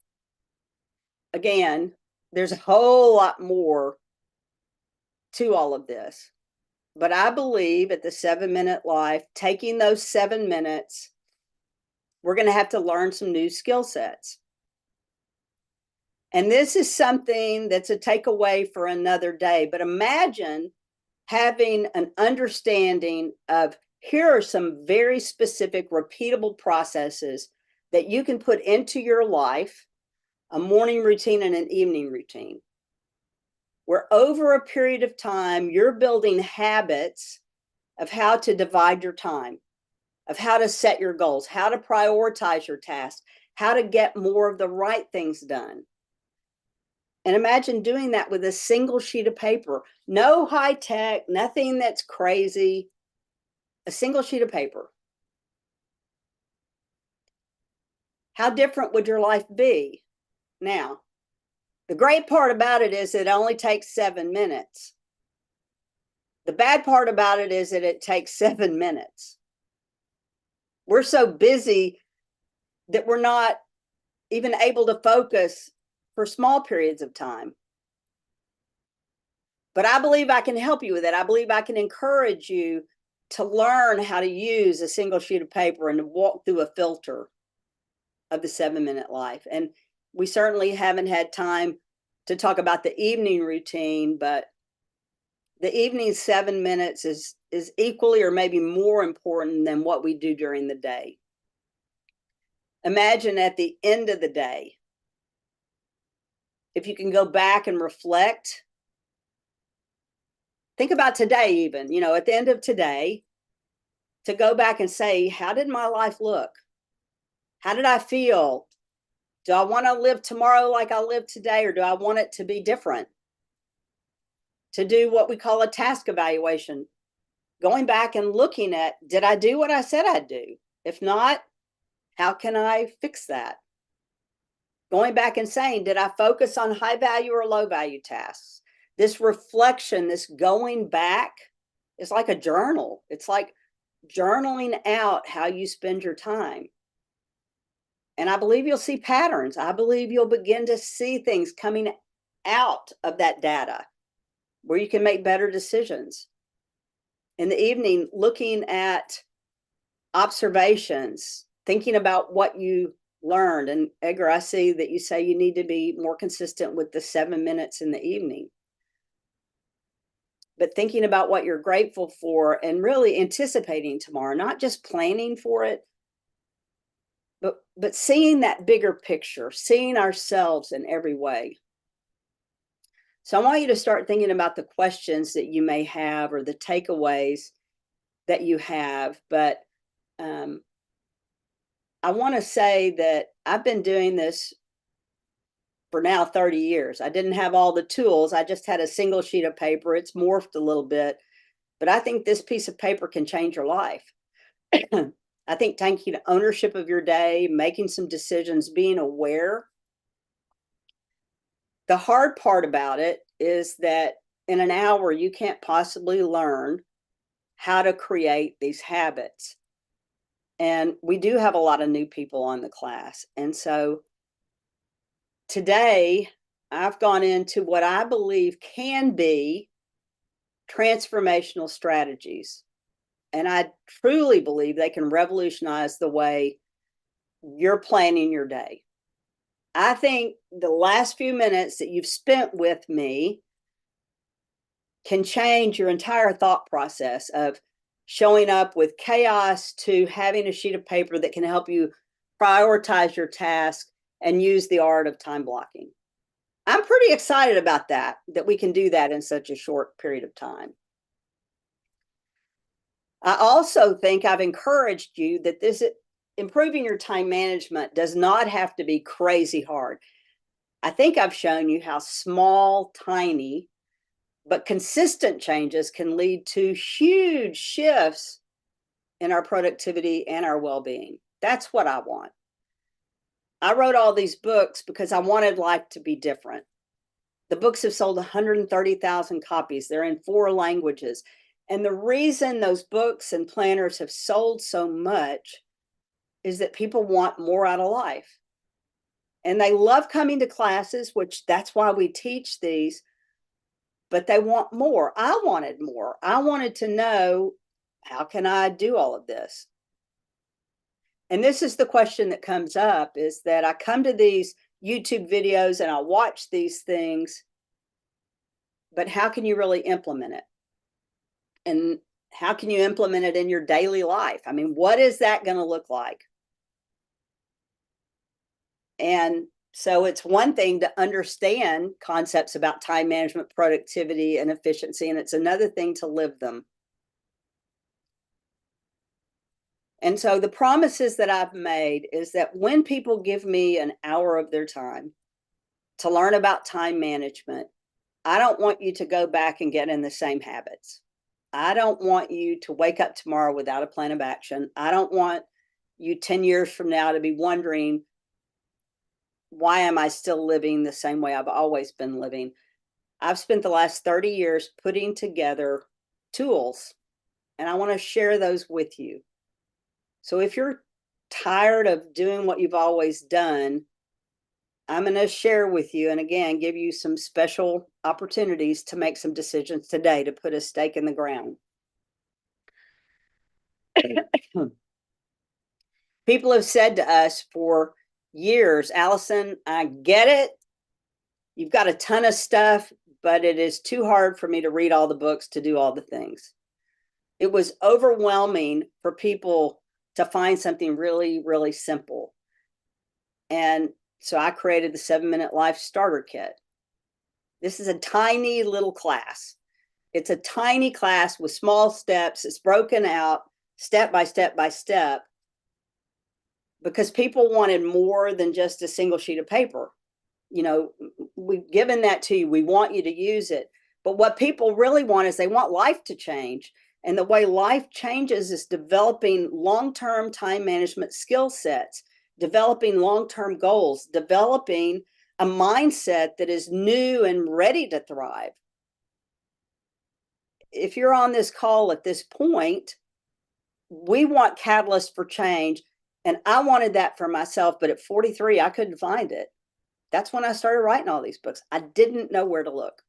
again, there's a whole lot more to all of this. But I believe at the 7-minute life, taking those 7 minutes, we're going to have to learn some new skill sets. And this is something that's a takeaway for another day. But imagine having an understanding of, here are some very specific, repeatable processes that you can put into your life, a morning routine and an evening routine, where over a period of time, you're building habits of how to divide your time, of how to set your goals, how to prioritize your tasks, how to get more of the right things done. And imagine doing that with a single sheet of paper. No high tech, nothing that's crazy. A single sheet of paper. How different would your life be? Now, the great part about it is it only takes 7 minutes. The bad part about it is that it takes 7 minutes. We're so busy that we're not even able to focus for small periods of time. But I believe I can help you with it. I believe I can encourage you to learn how to use a single sheet of paper and to walk through a filter of the 7-minute life. And we certainly haven't had time to talk about the evening routine, but the evening 7 minutes is equally or maybe more important than what we do during the day. Imagine at the end of the day, if you can go back and reflect, think about today even, at the end of today, to go back and say, how did my life look? How did I feel? Do I want to live tomorrow like I live today, or do I want it to be different? To do what we call a task evaluation, going back and looking at, did I do what I said I'd do? If not, how can I fix that? Going back and saying, did I focus on high value or low value tasks? This reflection, this going back, is like a journal. It's like journaling out how you spend your time. And I believe you'll see patterns. I believe you'll begin to see things coming out of that data where you can make better decisions. In the evening, looking at observations, thinking about what you learned. And Edgar, I see that you say you need to be more consistent with the 7 minutes in the evening. But thinking about what you're grateful for and really anticipating tomorrow, not just planning for it, but seeing that bigger picture, seeing ourselves in every way. So I want you to start thinking about the questions that you may have or the takeaways that you have. But I want to say that I've been doing this for now 30 years. I didn't have all the tools. I just had a single sheet of paper. It's morphed a little bit, but I think this piece of paper can change your life. I think taking ownership of your day, making some decisions, being aware. The hard part about it is that in an hour, you can't possibly learn how to create these habits. And we do have a lot of new people on the class. And so today, I've gone into what I believe can be transformational strategies. And I truly believe they can revolutionize the way you're planning your day. I think the last few minutes that you've spent with me can change your entire thought process of showing up with chaos to having a sheet of paper that can help you prioritize your task and use the art of time blocking. I'm pretty excited about that we can do that in such a short period of time. I also think I've encouraged you that this improving your time management does not have to be crazy hard. I think I've shown you how small, tiny, but consistent changes can lead to huge shifts in our productivity and our well-being. That's what I want. I wrote all these books because I wanted life to be different. The books have sold 130,000 copies. They're in 4 languages. And the reason those books and planners have sold so much is that people want more out of life. And they love coming to classes, which that's why we teach these, but they want more. I wanted more. I wanted to know, how can I do all of this? And this is the question that comes up, is that I come to these YouTube videos and I watch these things, but how can you really implement it? And how can you implement it in your daily life? I mean, what is that going to look like? And so it's one thing to understand concepts about time management, productivity, and efficiency, and it's another thing to live them. And so the promises that I've made is that when people give me an hour of their time to learn about time management, I don't want you to go back and get in the same habits. I don't want you to wake up tomorrow without a plan of action. I don't want you 10 years from now to be wondering, why am I still living the same way I've always been living? I've spent the last 30 years putting together tools, and I want to share those with you. So if you're tired of doing what you've always done, I'm going to share with you, and again, give you some special opportunities to make some decisions today to put a stake in the ground. People have said to us for years, Allyson, I get it. You've got a ton of stuff, but it is too hard for me to read all the books, to do all the things. It was overwhelming for people to find something really, really simple. And so I created the 7-Minute Life Starter Kit. This is a tiny little class. It's a tiny class with small steps. It's broken out step by step by step, because people wanted more than just a single sheet of paper. You know, we've given that to you. We want you to use it. But what people really want is they want life to change. And the way life changes is developing long-term time management skill sets, developing long-term goals, developing a mindset that is new and ready to thrive. If you're on this call at this point, we want catalysts for change. And I wanted that for myself, but at 43, I couldn't find it. That's when I started writing all these books. I didn't know where to look.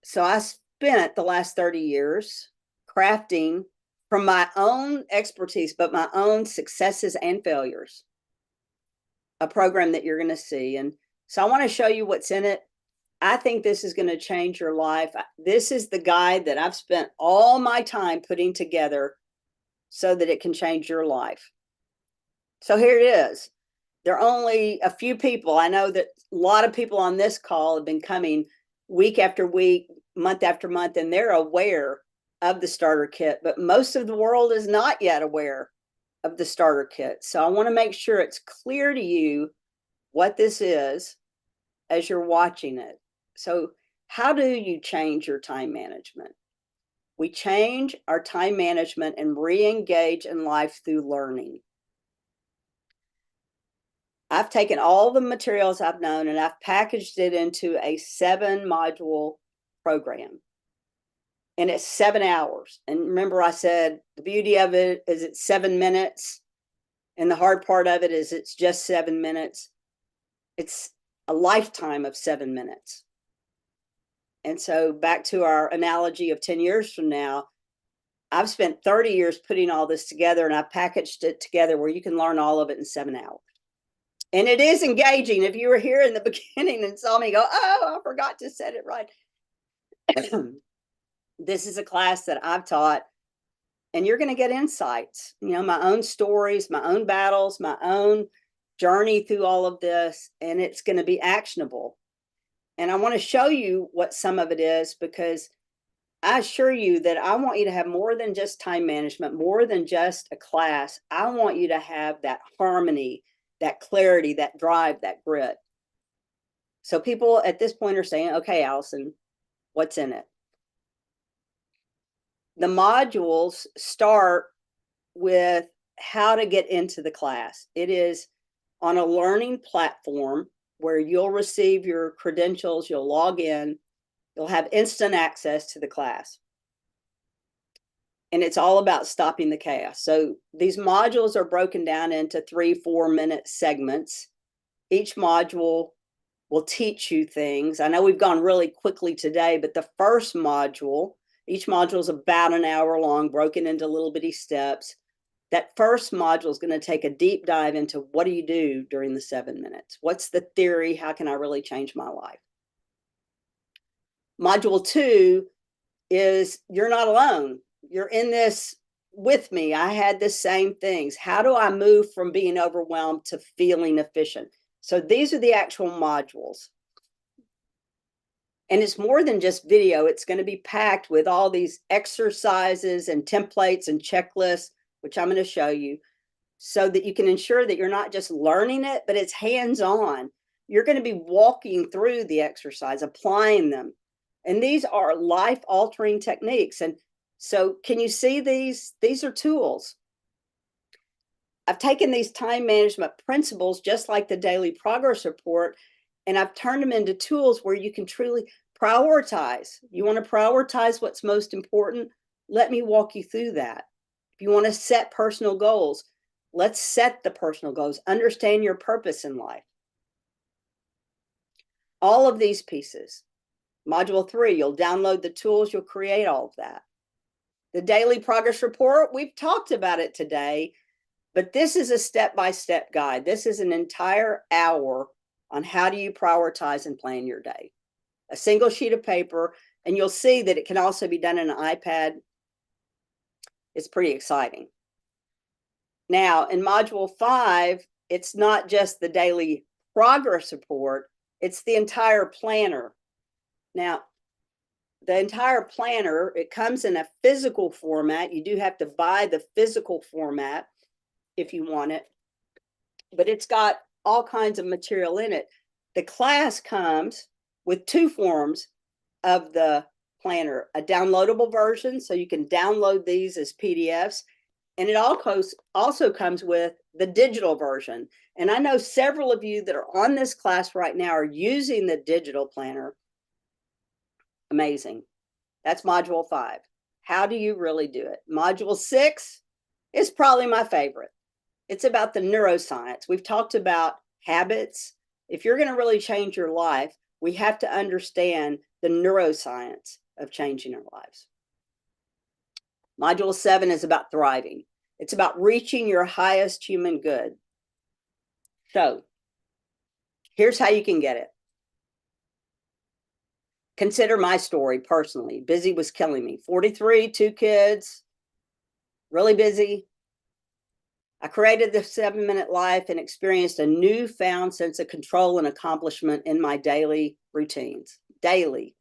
So I spent the last 30 years crafting from my own expertise, but my own successes and failures, a program that you're going to see. And so I want to show you what's in it. I think this is going to change your life. This is the guide that I've spent all my time putting together so that it can change your life. So here it is. There are only a few people. I know that a lot of people on this call have been coming week after week, month after month, and they're aware of the starter kit, but most of the world is not yet aware of the starter kit. So I want to make sure it's clear to you what this is as you're watching it. So how do you change your time management? We change our time management and re-engage in life through learning. I've taken all the materials I've known and I've packaged it into a 7-module program. And it's 7 hours. And remember, I said the beauty of it is it's 7 minutes. And the hard part of it is it's just 7 minutes. It's a lifetime of 7 minutes. And so back to our analogy of 10 years from now, I've spent 30 years putting all this together, and I've packaged it together where you can learn all of it in 7 hours. And it is engaging. If you were here in the beginning and saw me go, oh, I forgot to set it right. This is a class that I've taught, and you're going to get insights, you know, my own stories, my own battles, my own journey through all of this, and it's going to be actionable. And I want to show you what some of it is, because I assure you that I want you to have more than just time management, more than just a class. I want you to have that harmony, that clarity, that drive, that grit. So people at this point are saying, okay, Allyson, what's in it? The modules start with how to get into the class. It is on a learning platform where you'll receive your credentials, you'll log in, you'll have instant access to the class. And it's all about stopping the chaos. So these modules are broken down into 3-4 minute segments. Each module will teach you things. I know we've gone really quickly today, but the first module, each module is about an hour long, broken into little bitty steps. That first module is going to take a deep dive into what do you do during the 7 minutes? What's the theory? How can I really change my life? Module 2 is you're not alone. You're in this with me. I had the same things. How do I move from being overwhelmed to feeling efficient? So these are the actual modules. And it's more than just video. It's going to be packed with all these exercises and templates and checklists, which I'm going to show you, so that you can ensure that you're not just learning it, but it's hands-on. You're going to be walking through the exercise, applying them. And these are life-altering techniques. And so can you see these? These are tools. I've taken these time management principles, just like the daily progress report, and I've turned them into tools where you can truly prioritize. You want to prioritize what's most important? Let me walk you through that. If you want to set personal goals, let's set the personal goals. Understand your purpose in life. All of these pieces. Module 3, you'll download the tools, you'll create all of that. The daily progress report, we've talked about it today, but this is a step-by-step guide. This is an entire hour on how do you prioritize and plan your day. A single sheet of paper, and you'll see that it can also be done on an iPad. It's pretty exciting. Now, in Module 5, it's not just the daily progress report, it's the entire planner. Now, the entire planner, it comes in a physical format. You do have to buy the physical format if you want it, but it's got all kinds of material in it. The class comes with 2 forms of the planner, a downloadable version, so you can download these as PDFs, and it also comes with the digital version. And I know several of you that are on this class right now are using the digital planner. Amazing. That's Module 5. How do you really do it? Module 6 is probably my favorite. It's about the neuroscience. We've talked about habits. If you're going to really change your life, we have to understand the neuroscience of changing our lives. Module 7 is about thriving. It's about reaching your highest human good. So here's how you can get it. Consider my story personally. Busy was killing me. 43, 2 kids, really busy. I created the 7-minute life and experienced a newfound sense of control and accomplishment in my daily routines, daily,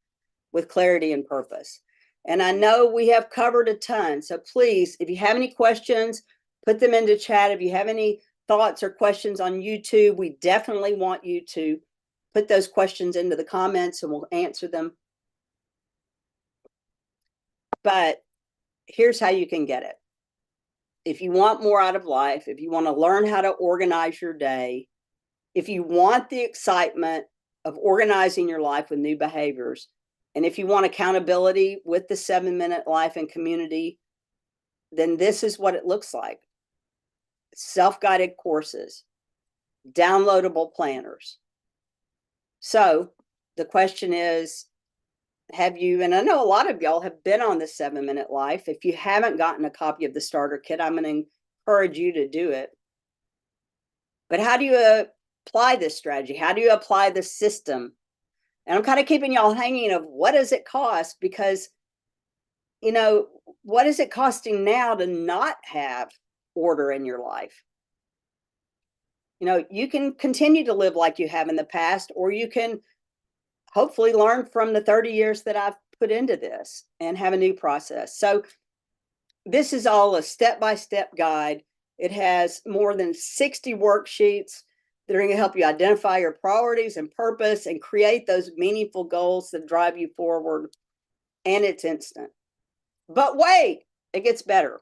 with clarity and purpose. And I know we have covered a ton. So please, if you have any questions, put them into chat. If you have any thoughts or questions on YouTube, we definitely want you to put those questions into the comments and we'll answer them. But here's how you can get it. If you want more out of life, if you want to learn how to organize your day, if you want the excitement of organizing your life with new behaviors, and if you want accountability with the 7-minute life and community, then this is what it looks like. Self-guided courses, downloadable planners. So the question is, have you, and I know a lot of y'all have been on the 7-minute life. If you haven't gotten a copy of the starter kit, I'm going to encourage you to do it. But how do you apply this strategy? How do you apply the system? And I'm kind of keeping y'all hanging of what does it cost? Because, you know, what is it costing now to not have order in your life? You know, you can continue to live like you have in the past, or you can hopefully learn from the 30 years that I've put into this and have a new process. So this is all a step-by-step guide. It has more than 60 worksheets that are going to help you identify your priorities and purpose and create those meaningful goals that drive you forward. And it's instant. But wait, it gets better.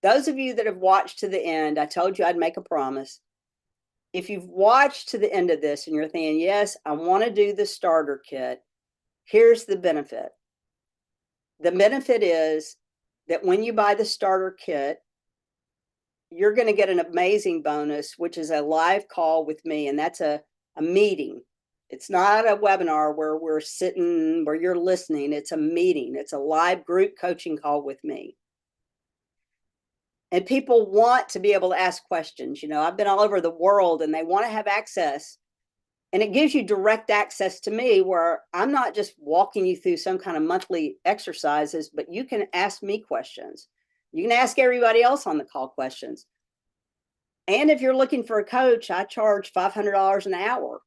Those of you that have watched to the end, I told you I'd make a promise. If you've watched to the end of this and you're thinking, yes, I want to do the starter kit, here's the benefit. The benefit is that when you buy the starter kit, you're going to get an amazing bonus, which is a live call with me. And that's a meeting. It's not a webinar where we're sitting, where you're listening. It's a meeting. It's a live group coaching call with me. And people want to be able to ask questions. You know, I've been all over the world and they want to have access. And it gives you direct access to me where I'm not just walking you through some kind of monthly exercises, but you can ask me questions. You can ask everybody else on the call questions. And if you're looking for a coach, I charge $500 an hour.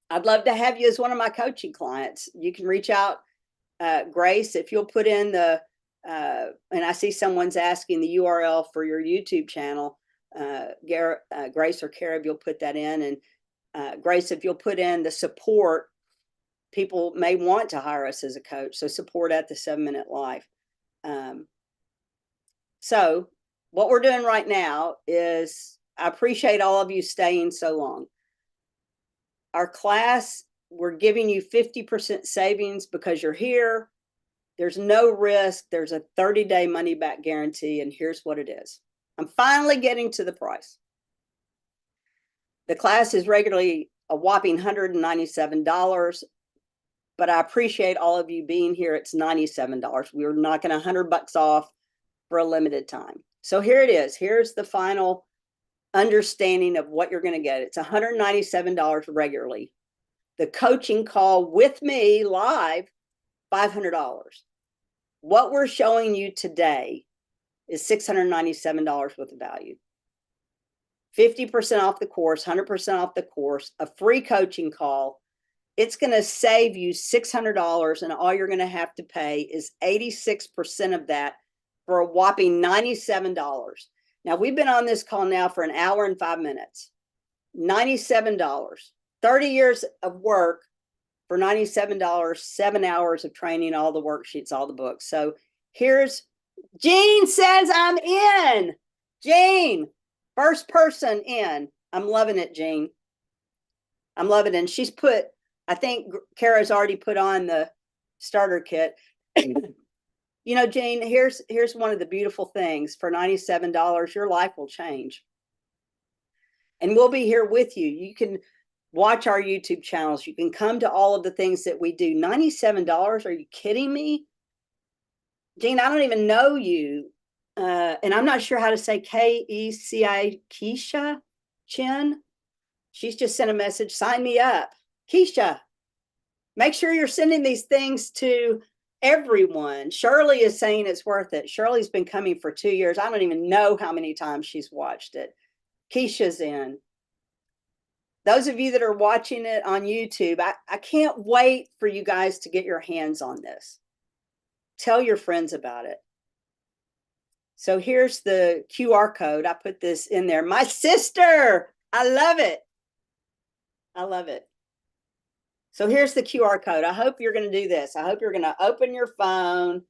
I'd love to have you as one of my coaching clients. You can reach out, Grace, if you'll put in the, and I see someone's asking the URL for your YouTube channel. Grace or Kara, if you'll put that in. And Grace, if you'll put in the support, people may want to hire us as a coach. So support at the 7-minute life. So what we're doing right now is, I appreciate all of you staying so long. Our class, we're giving you 50% savings because you're here. There's no risk. There's a 30-day money back guarantee. And here's what it is. I'm finally getting to the price. The class is regularly a whopping $197, but I appreciate all of you being here. It's $97. We were knocking $100 off for a limited time. So here it is. Here's the final understanding of what you're going to get. It's $197 regularly. The coaching call with me live, $500. What we're showing you today is $697 worth of value. 50% off the course, 100% off the course, a free coaching call. It's going to save you $600, and all you're going to have to pay is 86% of that for a whopping $97. Now, we've been on this call now for 1 hour and 5 minutes. $97. 30 years of work for $97, 7 hours of training, all the worksheets, all the books. So here's, Jean says I'm in. Jean, first person in. I'm loving it, Jean. I'm loving it. And she's put, I think Kara's already put on the starter kit. You know, Jean, here's one of the beautiful things. For $97, your life will change. And we'll be here with you. You can watch our YouTube channels. You can come to all of the things that we do. $97? Are you kidding me? Jean, I don't even know you. And I'm not sure how to say Keci, Keisha Chin. She's just sent a message, sign me up. Keisha, make sure you're sending these things to everyone. Shirley is saying it's worth it. Shirley's been coming for 2 years. I don't even know how many times she's watched it. Keisha's in. Those of you that are watching it on YouTube, I can't wait for you guys to get your hands on this. Tell your friends about it. So here's the QR code. I put this in there. My sister, I love it. I love it. So here's the QR code. I hope you're going to do this. I hope you're going to open your phone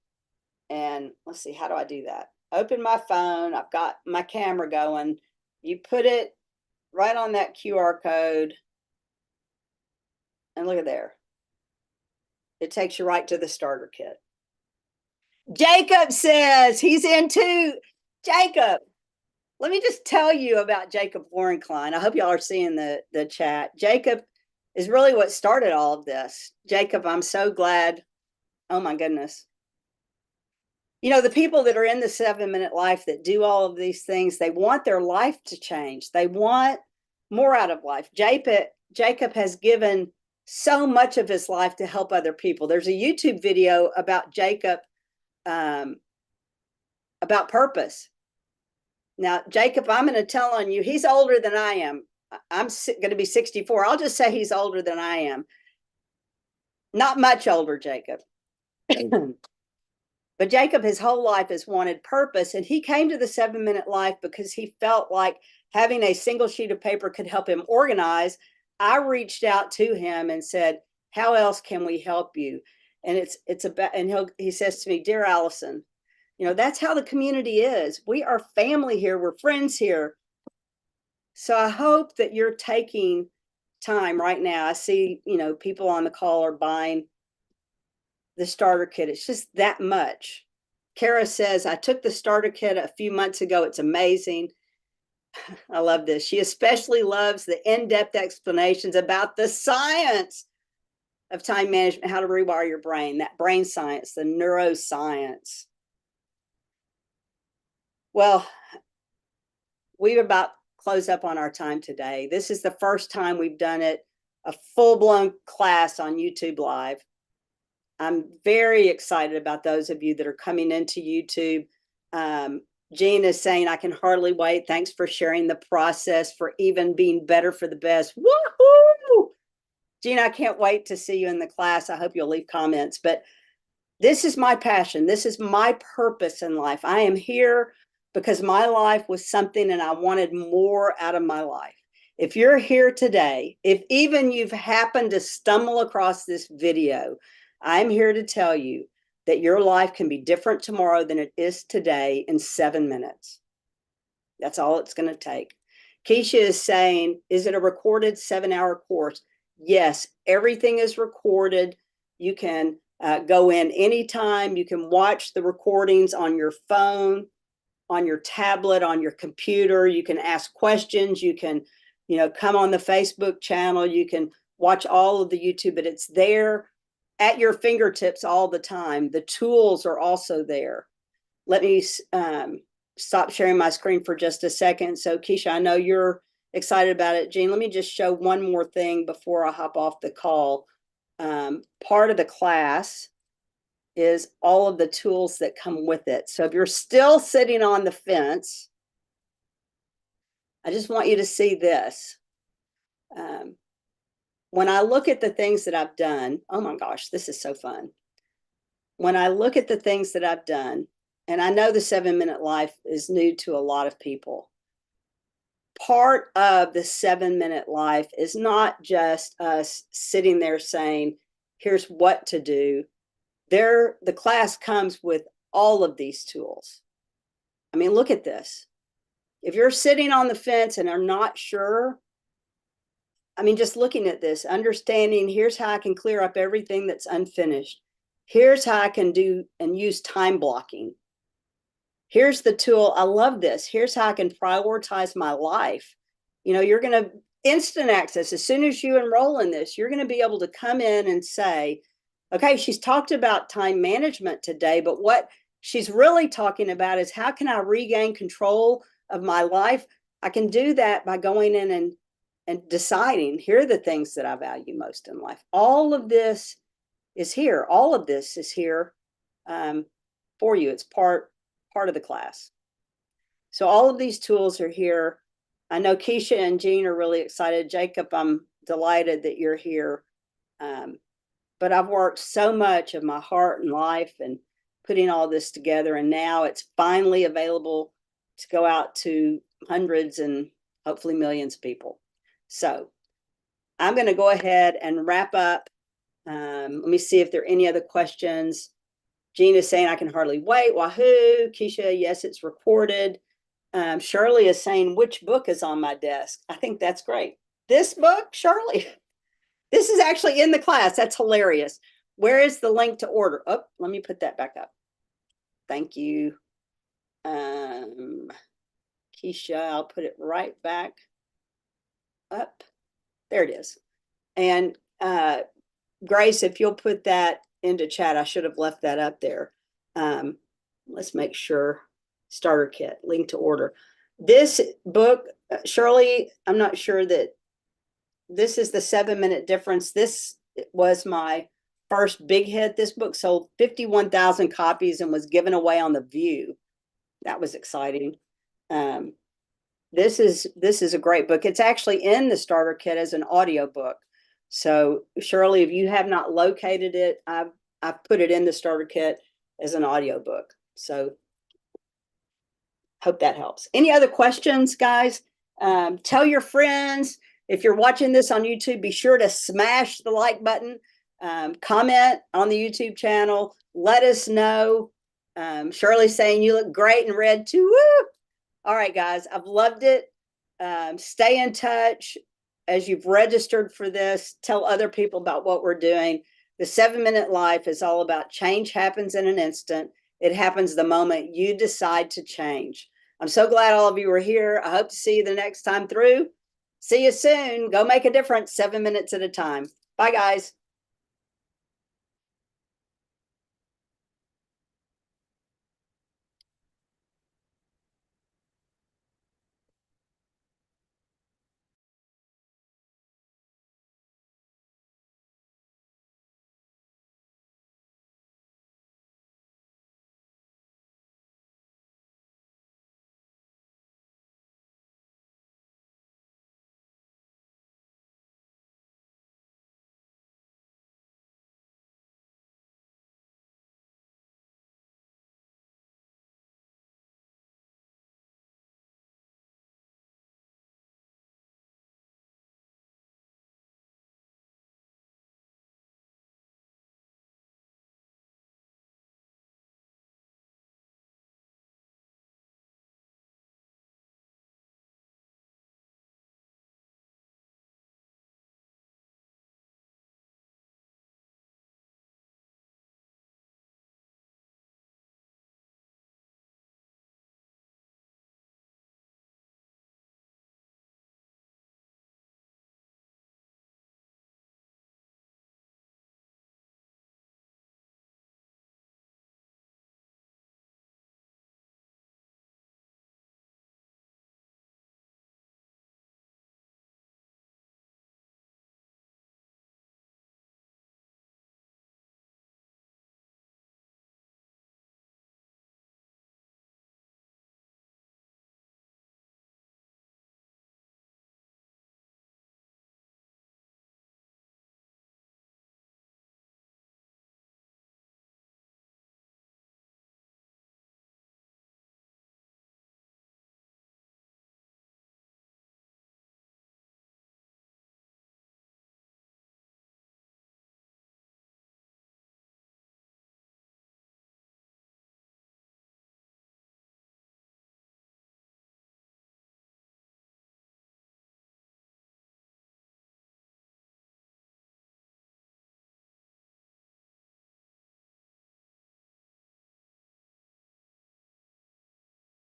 and let's see, how do I do that? Open my phone. I've got my camera going. You put it right on that QR code and look at there. It takes you right to the starter kit. Jacob says he's in too. Jacob, let me just tell you about Jacob Warrencline. I hope y'all are seeing the chat. Jacob is really what started all of this. Jacob, I'm so glad. Oh my goodness. You know, the people that are in the 7-minute life that do all of these things, they want their life to change. They want more out of life. Jacob has given so much of his life to help other people. There's a YouTube video about Jacob, about purpose. Now, Jacob, I'm going to tell on you, he's older than I am. I'm going to be 64. I'll just say he's older than I am. Not much older, Jacob. But Jacob, his whole life has wanted purpose. And he came to the 7-minute life because he felt like having a single sheet of paper could help him organize. I reached out to him and said, how else can we help you? And it's about, and he says to me, dear Allyson, you know, that's how the community is. We are family here. We're friends here. So I hope that you're taking time right now. I see, you know, people on the call are buying the starter kit. It's just that much. Kara says, I took the starter kit a few months ago. It's amazing. I love this. She especially loves the in-depth explanations about the science of time management, how to rewire your brain, that brain science, the neuroscience. Well, we've about closed up on our time today. This is the first time we've done it, a full-blown class on YouTube Live. I'm very excited about those of you that are coming into YouTube. Jean is saying, I can hardly wait. Thanks for sharing the process for even being better for the best. Woohoo! Jean, I can't wait to see you in the class. I hope you'll leave comments. But this is my passion. This is my purpose in life. I am here because my life was something and I wanted more out of my life. If you're here today, if even you've happened to stumble across this video, I'm here to tell you that your life can be different tomorrow than it is today in 7 minutes. That's all it's going to take. Keisha is saying, is it a recorded 7-hour course? Yes, everything is recorded. You can go in anytime. You can watch the recordings on your phone, on your tablet, on your computer. You can ask questions. You can, you know, come on the Facebook channel. You can watch all of the YouTube, but it's there at your fingertips all the time. The tools are also there. Let me stop sharing my screen for just a second. So Keisha, I know you're excited about it. Jean, let me just show one more thing before I hop off the call. Part of the class is all of the tools that come with it. So if you're still sitting on the fence, I just want you to see this. When I look at the things that I've done, oh my gosh, this is so fun. When I look at the things that I've done, and I know the 7-minute life is new to a lot of people. Part of the 7-minute life is not just us sitting there saying, here's what to do. The class comes with all of these tools. I mean, look at this. If you're sitting on the fence and are not sure, I mean, just looking at this, understanding, here's how I can clear up everything that's unfinished. Here's how I can do and use time blocking. Here's the tool. I love this. Here's how I can prioritize my life. You know, you're going to instant access. As soon as you enroll in this, you're going to be able to come in and say, okay, she's talked about time management today, but what she's really talking about is how can I regain control of my life? I can do that by going in and deciding, here are the things that I value most in life. All of this is here. All of this is here for you. It's part of the class. So all of these tools are here. I know Keisha and Jean are really excited. Jacob, I'm delighted that you're here. But I've worked so much of my heart and life and putting all this together, and now it's finally available to go out to hundreds and hopefully millions of people. So I'm going to go ahead and wrap up. Let me see if there are any other questions. Jean is saying, I can hardly wait. Wahoo. Keisha, yes, it's recorded. Shirley is saying, which book is on my desk? I think that's great. This book, Shirley? This is actually in the class. That's hilarious. Where is the link to order? Oh, let me put that back up. Thank you. Keisha, I'll put it right back up. There it is. And Grace, if you'll put that into chat, I should have left that up there. Let's make sure. Starter kit, link to order. This book, Shirley, I'm not sure that this is the 7-minute difference. This was my first big hit. This book sold 51,000 copies and was given away on The View. That was exciting. This is a great book. It's actually in the starter kit as an audio book. So Shirley, if you have not located it, I've put it in the starter kit as an audio book. So hope that helps. Any other questions, guys? Tell your friends. If you're watching this on YouTube, be sure to smash the like button. Comment on the YouTube channel. Let us know. Shirley's saying you look great in red too. Woo! All right, guys, I've loved it. Stay in touch. As you've registered for this, tell other people about what we're doing. The 7-minute life is all about change happens in an instant. It happens the moment you decide to change. I'm so glad all of you are here. I hope to see you the next time through. See you soon. Go make a difference 7 minutes at a time. Bye, guys.